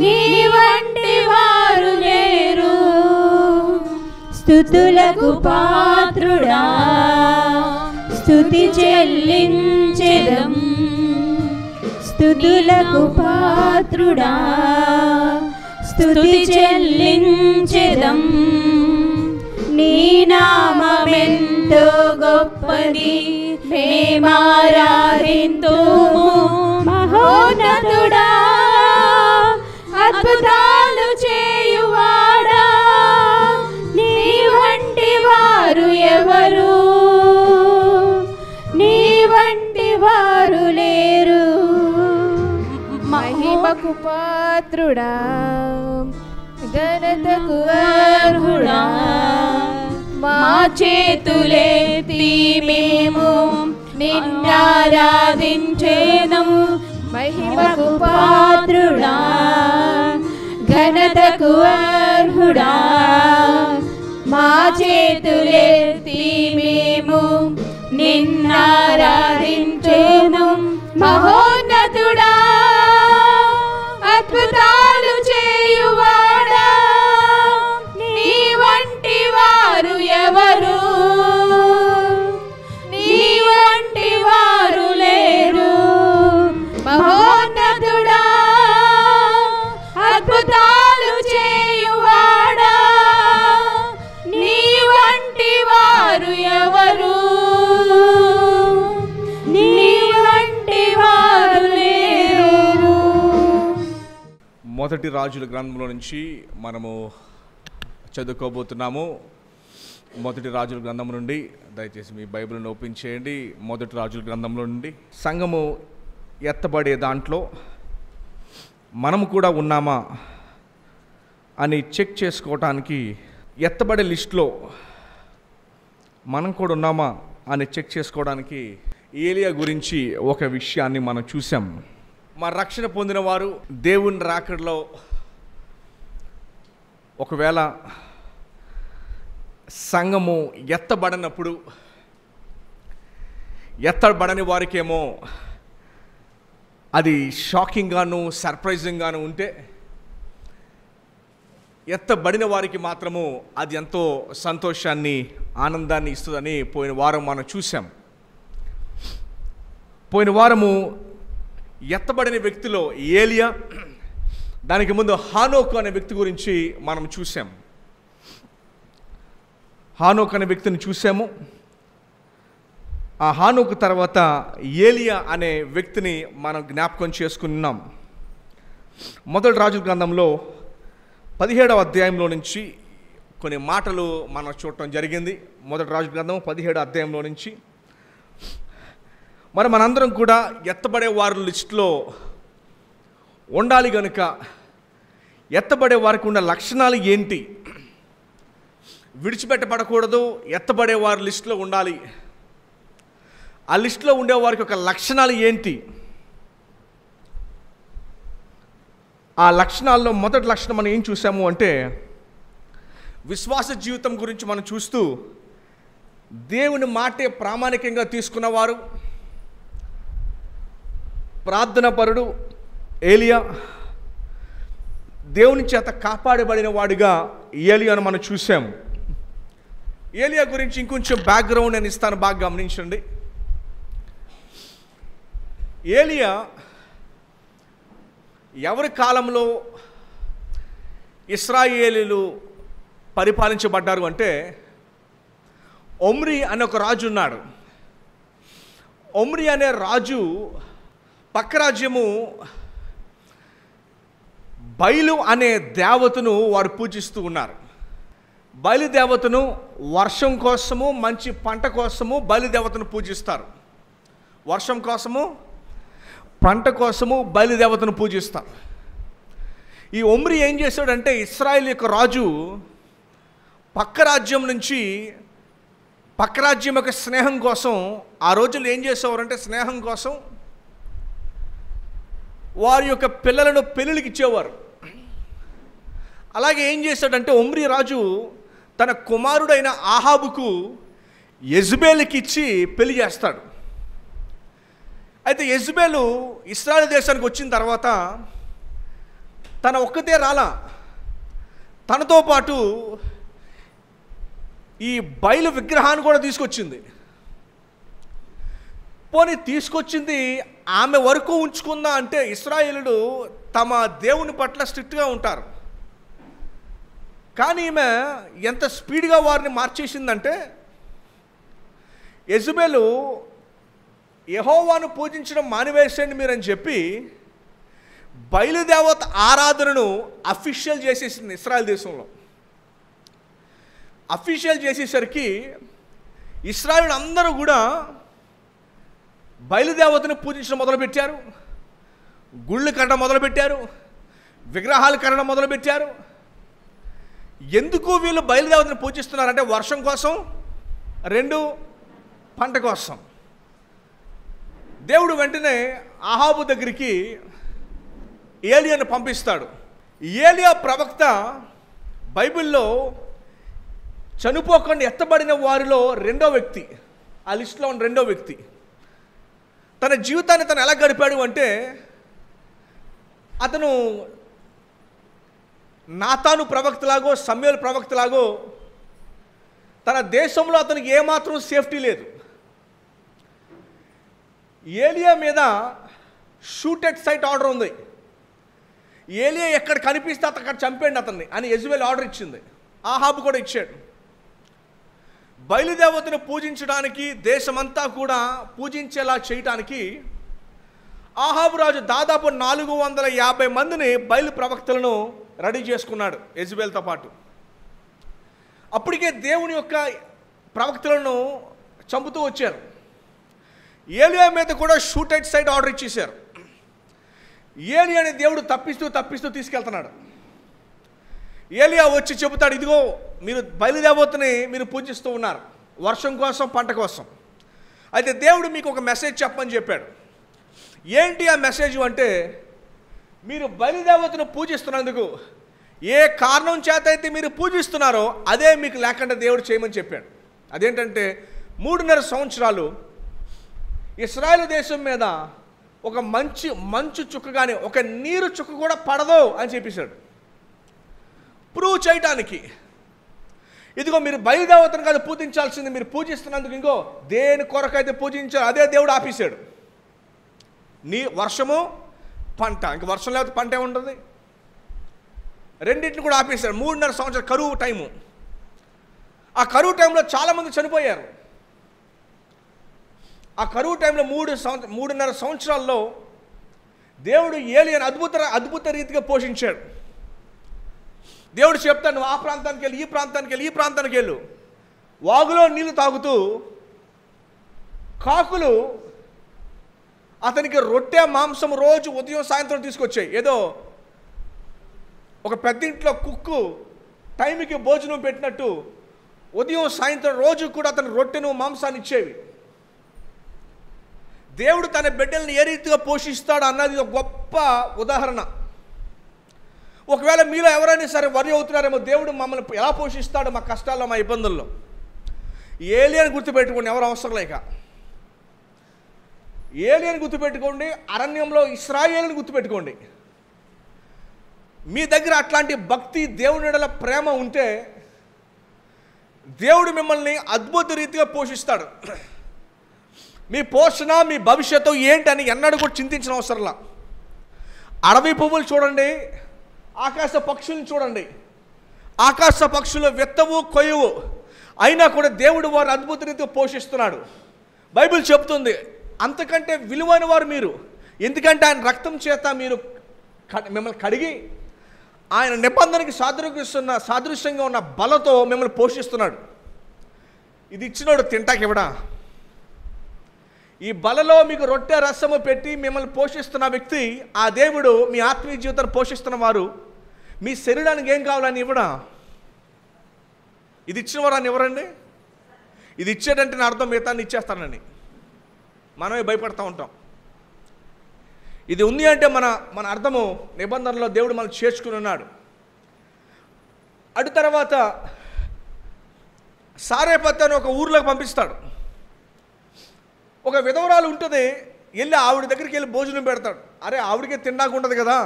Speaker 3: నీ వంటి వారు లేరు. స్తుతులకు పాత్రుడా, స్తుతి చెల్లించెదం. స్తుతులకు పాత్రుడా, స్తుతి చెల్లించెదం. నీ నామమెంతో గొప్పది, మేమారాధింతుము. మహోన్నతుడా, అద్భుతాలు చేయువాడా, నీ వంటి వారు ఎవరు? నీ వంటి వారు లేరు. మహిమకు పాత్రుడా, ఘనతకు అర్హుడా, మా చేతులెత్తి మేము నిన్నారాధించేదము. మహిమకు పాత్రుడా, ఘనతకు అర్హుడా, మా చేతులెత్తి మేము నిన్నారాధించేదము. మహోన్నతుడా, అద్భుతాలు చేయువాడా, నీ వంటి వారు ఎవరు? నీ వంటి వారు లేరు. మహోన్నతుడా, అద్భుతాలు చేయువాడా, నీ వంటి వారు ఎవరు? నీ వంటి వారు లేరు.
Speaker 4: మొదటి రాజుల గ్రంథంలో నుంచి మనము చదువుకోబోతున్నాము. మొదటి రాజుల గ్రంథం నుండి దయచేసి మీ బైబిల్ని ఓపెన్ చేయండి. మొదటి రాజుల గ్రంథంలో నుండి సంఘము ఎత్తబడే దాంట్లో మనము కూడా ఉన్నామా అని చెక్ చేసుకోవటానికి, ఎత్తబడే లిస్టులో మనం కూడా ఉన్నామా అని చెక్ చేసుకోవడానికి ఏలియా గురించి ఒక విషయాన్ని మనం చూసాం. మా రక్షణ పొందిన వారు దేవుని రాకడలో ఒకవేళ సంఘము ఎత్తబడినప్పుడు, ఎత్తబడని వారికేమో అది షాకింగ్గాను సర్ప్రైజింగ్గాను ఉంటే, ఎత్తబడిన వారికి మాత్రము అది ఎంతో సంతోషాన్ని ఆనందాన్ని ఇస్తుందని పోయిన వారం మనం చూసాం. పోయిన వారము ఎత్తబడిన వ్యక్తిలో ఏలియా దానికి ముందు హానోకు అనే వ్యక్తి గురించి మనం చూసాం. హానోకు అనే వ్యక్తిని చూసాము. ఆ హానోకు తర్వాత ఏలియా అనే వ్యక్తిని మనం జ్ఞాపకం చేసుకున్నాం. మొదటి రాజుల గ్రంథంలో 17వ అధ్యాయంలో నుంచి కొన్ని మాటలు మనం చూడటం జరిగింది. మొదటి రాజుల గ్రంథం 17వ అధ్యాయంలో నుంచి మరి మనందరం కూడా ఎత్తబడే వారి లిస్టులో ఉండాలి కనుక ఎత్తబడే వారికి ఉన్న లక్షణాలు ఏంటి, విడిచిపెట్టబడకూడదు, ఎత్తబడే వారి లిస్టులో ఉండాలి, ఆ లిస్టులో ఉండే వారికి ఒక లక్షణాలు ఏంటి, ఆ లక్షణాల్లో మొదటి లక్షణం మనం ఏం చూసాము అంటే విశ్వాస జీవితం గురించి మనం చూస్తూ దేవుని మాటే ప్రామాణికంగా తీసుకున్నవారు, ప్రార్థనాపరుడు ఏలియా, దేవుని చేత కాపాడబడిన వాడిగా ఏలియాను మనం చూసాము. ఏలియా గురించి ఇంకొంచెం బ్యాక్గ్రౌండ్ నేను ఇస్తాను, బాగా గమనించండి. ఏలియా ఎవరి కాలంలో ఇశ్రాయేలీలు పరిపాలించబడ్డారు అంటే ఒమ్రీ అనే ఒక రాజు ఉన్నాడు. ఒమ్రీ అనే రాజు పక్క రాజ్యము బయలు అనే దేవతను వారు పూజిస్తూ ఉన్నారు. బయలుదేవతను వర్షం కోసము, మంచి పంట కోసము బయలుదేవతను పూజిస్తారు. వర్షం కోసము, పంట కోసము బయలుదేవతను పూజిస్తారు. ఈ ఒమ్రీ ఏం చేశాడంటే ఇశ్రాయేల్ యొక్క రాజు పక్క రాజ్యం నుంచి పక్క రాజ్యం యొక్క స్నేహం కోసం, ఆ రోజుల్లో ఏం చేసేవారంటే స్నేహం కోసం వారి యొక్క పిల్లలను పెళ్ళిళ్ళకి ఇచ్చేవారు. అలాగే ఏం చేశాడంటే ఒమ్రీ రాజు తన కుమారుడైన ఆహాబుకు యెజబేలుకి ఇచ్చి పెళ్లి చేస్తాడు. అయితే యెజబేలు ఇశ్రాయేలు దేశానికి వచ్చిన తర్వాత తన ఒక్కతే రాలా, తనతో పాటు ఈ బయలు విగ్రహాన్ని కూడా తీసుకొచ్చింది. పోనీ తీసుకొచ్చింది ఆమె వరకు ఉంచుకుందా అంటే ఇశ్రాయేలుడు తమ దేవుని పట్ల స్ట్రిక్ట్గా ఉంటారు. కానీ ఈమె ఎంత స్పీడ్గా వారిని మార్చేసిందంటే యెజబేలు యెహోవాను పూజించడం మానివేసేయండి మీరని చెప్పి బయలుదేవత ఆరాధనను అఫీషియల్ చేసేసింది. ఇశ్రాయేల్ దేశంలో అఫీషియల్ చేసేసరికి ఇశ్రాయేలు అందరూ కూడా బయలుదేవతను పూజించడం మొదలుపెట్టారు, గుళ్ళు కట్టడం మొదలుపెట్టారు, విగ్రహాలు కట్టడం మొదలుపెట్టారు. ఎందుకు వీళ్ళు బయలుదేవతను పూజిస్తున్నారంటే వర్షం కోసం, రెండు పంట కోసం. దేవుడు వెంటనే ఆహాబు దగ్గరికి ఏలియాను పంపిస్తాడు. ఏలియా ప్రవక్త బైబిల్లో చనిపోకుండా ఎత్తబడిన వారిలో రెండో వ్యక్తి, ఆ లిస్టులో ఉన్న రెండో వ్యక్తి. తన జీవితాన్ని తను ఎలా గడిపాడు అంటే అతను నాతాను ప్రవక్తలాగో సమూయేలు ప్రవక్తలాగో తన దేశంలో అతనికి ఏమాత్రం సేఫ్టీ లేదు. ఏలియా మీద షూట్ ఎట్ సైట్ ఆర్డర్ ఉంది. ఏలియా ఎక్కడ కనిపిస్తే అక్కడ చంపేయండి అతన్ని అని యెజబెల్ ఆర్డర్ ఇచ్చింది. ఆహాబు కూడా ఇచ్చాడు. బయలుదేవతను పూజించడానికి, దేశమంతా కూడా పూజించేలా చేయటానికి ఆహాబు రాజు దాదాపు 450 మందిని బయలు ప్రవక్తలను రెడీ చేసుకున్నాడు యెజబెల్తో పాటు. అప్పటికే దేవుని యొక్క ప్రవక్తలను చంపుతూ వచ్చారు. ఏలియా మీద కూడా షూట్ ఎట్ సైట్ ఆర్డర్ ఇచ్చేశారు. ఏలియాని దేవుడు తప్పిస్తూ తీసుకెళ్తున్నాడు. ఏలియా వచ్చి చెబుతాడు, ఇదిగో మీరు బయలుదేవతని మీరు పూజిస్తూ ఉన్నారు వర్షం కోసం, పంట కోసం. అయితే దేవుడు మీకు ఒక మెసేజ్ చెప్పని చెప్పాడు. ఏంటి ఆ మెసేజ్ అంటే మీరు బయలుదేవతను పూజిస్తున్నందుకు ఏ కారణం చేత అయితే మీరు పూజిస్తున్నారో అదే మీకు లేకుండా దేవుడు చేయమని చెప్పాడు. అదేంటంటే 3.5 సంవత్సరాలు ఇశ్రాయేలు దేశం మీద ఒక మంచు చుక్క కానీ ఒక నీరు చుక్క కూడా పడదు అని చెప్పేశాడు. ప్రూవ్ చేయటానికి ఇదిగో మీరు బయలుదేవతను కాదు పూజించాల్సింది, మీరు పూజిస్తున్నందుకు ఇంకో దేని కొరకైతే పూజించారు అదే దేవుడు ఆపేశాడు. వర్షము పంట, ఇంక వర్షం లేకపోతే పంట ఏముంటుంది. రెండింటిని కూడా ఆపేశాడు. 3.5 సంవత్సరాల కరువు టైము. ఆ కరువు టైంలో చాలామంది చనిపోయారు. ఆ కరువు టైంలో 3.5 సంవత్సరాల్లో దేవుడు ఏలియాను అద్భుత రీతిగా పోషించాడు. దేవుడు చెప్తాను, నువ్వు ఆ ప్రాంతానికి వెళ్ళి, ఈ ప్రాంతానికి వెళ్ళి, ఈ ప్రాంతానికి వెళ్ళు. వాగులో నీళ్లు తాగుతూ కాకులు అతనికి రొట్టె మాంసం రోజు ఉదయం సాయంత్రం తీసుకొచ్చాయి. ఏదో ఒక పెద్దింట్లో కుక్కు టైంకి భోజనం పెట్టినట్టు ఉదయం సాయంత్రం రోజు కూడా అతను రొట్టెను మాంసాన్ని ఇచ్చేవి. దేవుడు తన బిడ్డల్ని ఏ రీతిగా పోషిస్తాడు అన్నది ఒక గొప్ప ఉదాహరణ. ఒకవేళ మీలో ఎవరైనా సరే వరి అవుతున్నారేమో, దేవుడు మమ్మల్ని ఎలా పోషిస్తాడు మా కష్టాల్లో, మా ఇబ్బందుల్లో. ఏలియాని గుర్తుపెట్టుకోండి, ఎవరు అవసరం లేక. ఏలియాని గుర్తుపెట్టుకోండి, అరణ్యంలో ఇశ్రాయేలుని గుర్తుపెట్టుకోండి. మీ దగ్గర అట్లాంటి భక్తి, దేవుని యెడల ప్రేమ ఉంటే దేవుడు మిమ్మల్ని అద్భుత రీతిగా పోషిస్తాడు. మీ పోషణ, మీ భవిష్యత్తు ఏంటని ఎన్నడూ కూడా చింతించిన అవసరంలా. అడవి పువ్వులు చూడండి, ఆకాశ పక్షులను చూడండి. ఆకాశ పక్షులు విత్తవు, కొయ్యవు, అయినా కూడా దేవుడు వారు అద్భుత రీతిగా పోషిస్తున్నాడు. బైబిల్ చెప్తుంది అంతకంటే విలువైన వారు మీరు. ఎందుకంటే ఆయన రక్తం చేత మీరు మిమ్మల్ని కడిగి ఆయన నిబంధనకి సాదృశ్యంగా ఉన్న బలతో మిమ్మల్ని పోషిస్తున్నాడు. ఇది ఇచ్చినోడు తింటాకివ్వడా? ఈ బలలో మీకు రొట్టె రసము పెట్టి మిమ్మల్ని పోషిస్తున్న వ్యక్తి, ఆ దేవుడు మీ ఆత్మీయ జీవితాన్ని పోషిస్తున్న వారు మీ శరీరానికి ఏం కావాలని ఇవ్వడా? ఇది ఇచ్చిన వారు అని ఎవరండి? ఇది ఇచ్చేటంటే నా అర్థం మిగతాన్ని ఇచ్చేస్తానని మనమే భయపడతా ఉంటాం. ఇది ఉంది అంటే మన అర్థము నిబంధనలో దేవుడు మనం చేర్చుకుని ఉన్నాడు. అటు తర్వాత సారేపత్ అని ఒక ఊర్లోకి పంపిస్తాడు. ఒక విధవరాలు ఉంటుంది, వెళ్ళి ఆవిడ దగ్గరికి వెళ్ళి భోజనం పెడతాడు. అరే ఆవిడకే తినడానికి ఉండదు కదా,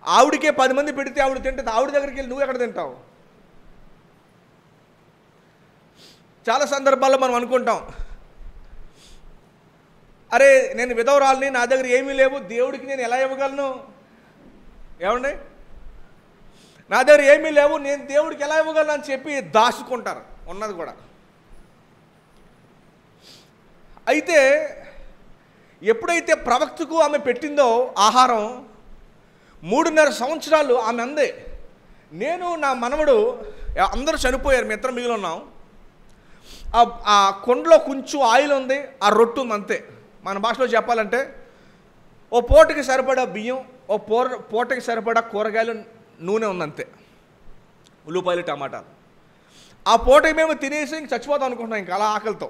Speaker 4: ఆవిడకే 10 మంది పెడితే ఆవిడ తింటుంది, ఆవిడ దగ్గరికి వెళ్ళి నువ్వు ఎక్కడ తింటావు? చాలా సందర్భాల్లో మనం అనుకుంటాం, అరే నేను విధవరాలని, నా దగ్గర ఏమీ లేవు, దేవుడికి నేను ఎలా ఇవ్వగలను? ఏమండి, నా దగ్గర ఏమీ లేవు, నేను దేవుడికి ఎలా ఇవ్వగలను అని చెప్పి దాచుకుంటారు ఉన్నది కూడా. అయితే ఎప్పుడైతే ప్రవక్తకు ఆమె పెట్టిందో ఆహారం, 3.5 సంవత్సరాలు ఆమె అందే, నేను నా మనవడు అందరూ చనిపోయారు, మీ ఇద్దరం మిగిలి ఉన్నాం, ఆ కొండలో కొంచెం ఆయిల్ ఉంది, ఆ రొట్టు ఉంది అంతే. మన భాషలో చెప్పాలంటే ఓ పూటకి సరిపడా బియ్యం, ఓ పూటకి సరిపడా కూరగాయలు, నూనె ఉందంతే, ఉల్లిపాయలు, టమాటాలు. ఆ పూటకి మేము తినేసి ఇంక చచ్చిపోతాం అనుకుంటున్నాం ఇంకా అలా ఆకలితో.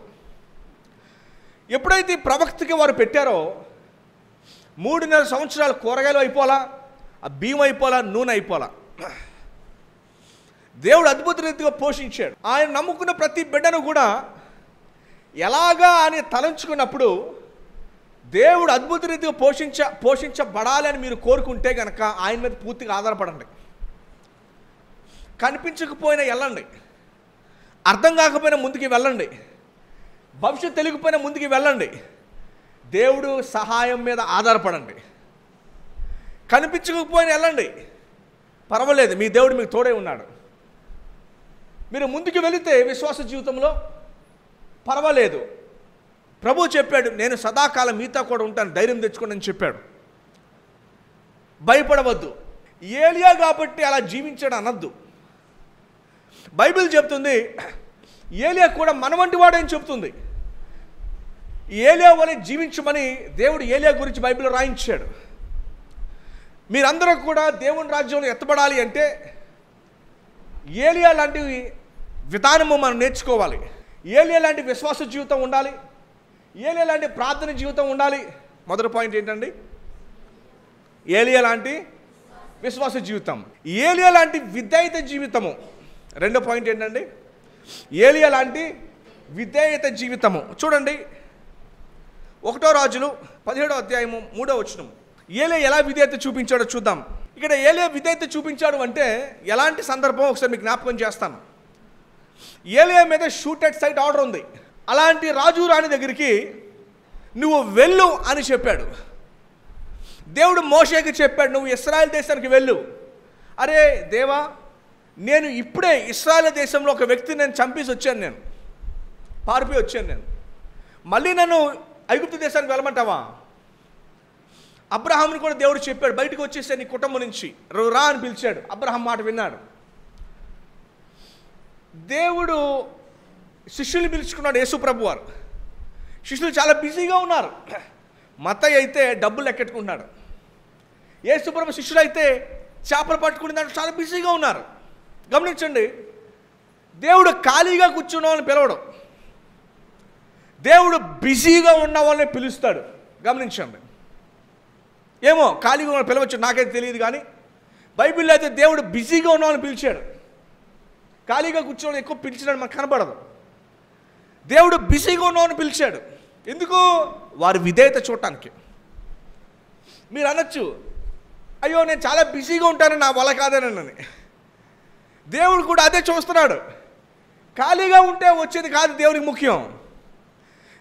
Speaker 4: ఎప్పుడైతే ప్రవక్తకి వారు పెట్టారో 3.5 సంవత్సరాలు కూరగాయలు అయిపోలా, ఆ బియ్యం అయిపోలా, నూనె అయిపోలా. దేవుడు అద్భుత రీతిగా పోషించాడు. ఆయన నమ్ముకున్న ప్రతి బిడ్డను కూడా ఎలాగా అని తలంచుకున్నప్పుడు దేవుడు అద్భుత రీతిగా పోషించబడాలి అని మీరు కోరుకుంటే కనుక ఆయన మీద పూర్తిగా ఆధారపడండి. కనిపించకపోయినా వెళ్ళండి, అర్థం కాకపోయినా ముందుకు వెళ్ళండి, భవిష్యత్తు తెలియకపోయినా ముందుకు వెళ్ళండి. దేవుడు సహాయం మీద ఆధారపడండి. కనిపించకపోయినా వెళ్ళండి, పర్వాలేదు, మీ దేవుడు మీకు తోడే ఉన్నాడు. మీరు ముందుకు వెళితే విశ్వాస జీవితంలో పర్వాలేదు. ప్రభు చెప్పాడు, నేను సదాకాలం మీతో కూడా ఉంటాను, ధైర్యం తెచ్చుకోండి అని చెప్పాడు. భయపడవద్దు. ఏలియా కాబట్టి అలా జీవించాడు అనద్దు. బైబిల్ చెప్తుంది ఏలియా కూడా మన వంటి వాడని చెప్తుంది. ఏలియా వలె జీవించమని దేవుడు ఏలియా గురించి బైబిల్లో రాయించాడు. మీరందరూ కూడా దేవుని రాజ్యంలో ఎత్తబడాలి అంటే ఏలియా లాంటి విధానము మనం నేర్చుకోవాలి. ఏలియా లాంటి విశ్వాస జీవితం ఉండాలి, ఏలియా లాంటి ప్రార్థన జీవితం ఉండాలి. మొదటి పాయింట్ ఏంటండి? ఏలియా లాంటి విశ్వాస జీవితం, ఏలియా లాంటి విధేయత జీవితము. రెండో పాయింట్ ఏంటండి? ఏలియా లాంటి విధేయత జీవితము. చూడండి 1 రాజులు 17వ అధ్యాయము 3వ వచనం. ఏలియా ఎలా విధేయత చూపించాడో చూద్దాం. ఇక్కడ ఏలియా విధేయత చూపించాడు అంటే ఎలాంటి సందర్భం ఒకసారి మీకు జ్ఞాపకం చేస్తాను. ఏలియా మీద షూట్ ఎట్ సైట్ ఆర్డర్ ఉంది. అలాంటి రాజు రాణి దగ్గరికి నువ్వు వెళ్ళు అని చెప్పాడు. దేవుడు మోషేకి చెప్పాడు, నువ్వు ఇశ్రాయేల్ దేశానికి వెళ్ళు. అరే దేవా, నేను ఇప్పుడే ఇశ్రాయేలు దేశంలో ఒక వ్యక్తిని నేను చంపేసి వచ్చాను, నేను పారిపోయి వచ్చాను, నేను మళ్ళీ నన్ను ఐగుప్తు దేశానికి వెళ్ళమంటావా? అబ్రహాంని కూడా దేవుడు చెప్పాడు, బయటకు వచ్చేసే నీ కుటుంబం నుంచి రా అని పిలిచాడు. అబ్రహాం మాట విన్నాడు. దేవుడు శిష్యుల్ని పిలుచుకున్నాడు. యేసు ప్రభు వారు శిష్యులు చాలా బిజీగా ఉన్నారు. మత్తయి అయితే డబ్బులు లెక్కెట్టుకుంటున్నాడు. యేసు ప్రభు శిష్యులు అయితే చేపలు పట్టుకునే దాంట్లో చాలా బిజీగా ఉన్నారు. గమనించండి, దేవుడు ఖాళీగా కూర్చున్న వాళ్ళని పిలవడం, దేవుడు బిజీగా ఉన్న వాళ్ళని పిలుస్తాడు. గమనించండి. ఏమో ఖాళీగా ఉన్న పిలవచ్చు, నాకైతే తెలియదు, కానీ బైబిల్లో అయితే దేవుడు బిజీగా ఉన్న వాళ్ళని పిలిచాడు. ఖాళీగా కూర్చోవడం ఎక్కువ పిలిచినాడు మనకు కనబడదు. దేవుడు బిజీగా ఉన్న వాళ్ళని పిలిచాడు. ఎందుకు? వారి విధేయత చూడటానికి. మీరు అనొచ్చు, అయ్యో నేను చాలా బిజీగా ఉంటాను, నా వల్ల కాదనని. దేవుడు కూడా అదే చూస్తున్నాడు. ఖాళీగా ఉంటే వచ్చేది కాదు దేవుడికి ముఖ్యం.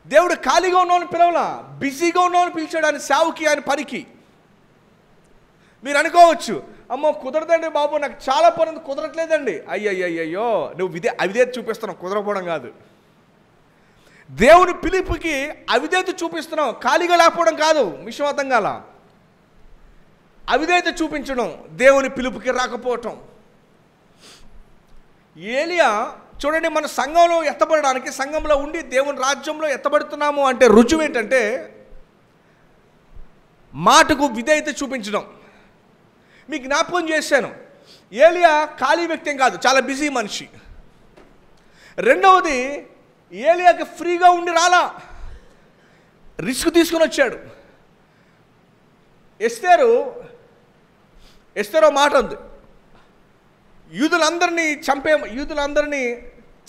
Speaker 4: దేవుడు ఖాళీగా ఉన్నవాళ్ళని పిలవలా, బిజీగా ఉన్నవాళ్ళని పిలిచాడు. ఆయన సేవకి, ఆయన పనికి. మీరు అనుకోవచ్చు, అమ్మో కుదరదండి బాబు, నాకు చాలా పని కుదరట్లేదండి. అయ్యయ్యో, నువ్వు అవిధేయత చూపిస్తున్నావు, కుదరకపోవడం కాదు. దేవుని పిలుపుకి అవిధేయత చూపిస్తున్నావు, ఖాళీగా లేకపోవడం కాదు. విశ్వాసం కాల అవిధేయత చూపించడం, దేవుని పిలుపుకి రాకపోవటం. ఏలియా చూడండి, మన సంఘంలో ఎత్తబడడానికి, సంఘంలో ఉండి దేవుని రాజ్యంలో ఎత్తబడుతున్నాము అంటే రుజువు ఏంటంటే మాటకు విధేయత చూపించడం. మీకు జ్ఞాపకం చేశాను, ఏలియా ఖాళీ వ్యక్తి ఏం కాదు, చాలా బిజీ మనిషి. రెండవది, ఏలియాకి ఫ్రీగా ఉండి రాలా, రిస్క్ తీసుకుని వచ్చాడు. ఎస్తేరో మాట ఉంది, యూదులందరినీ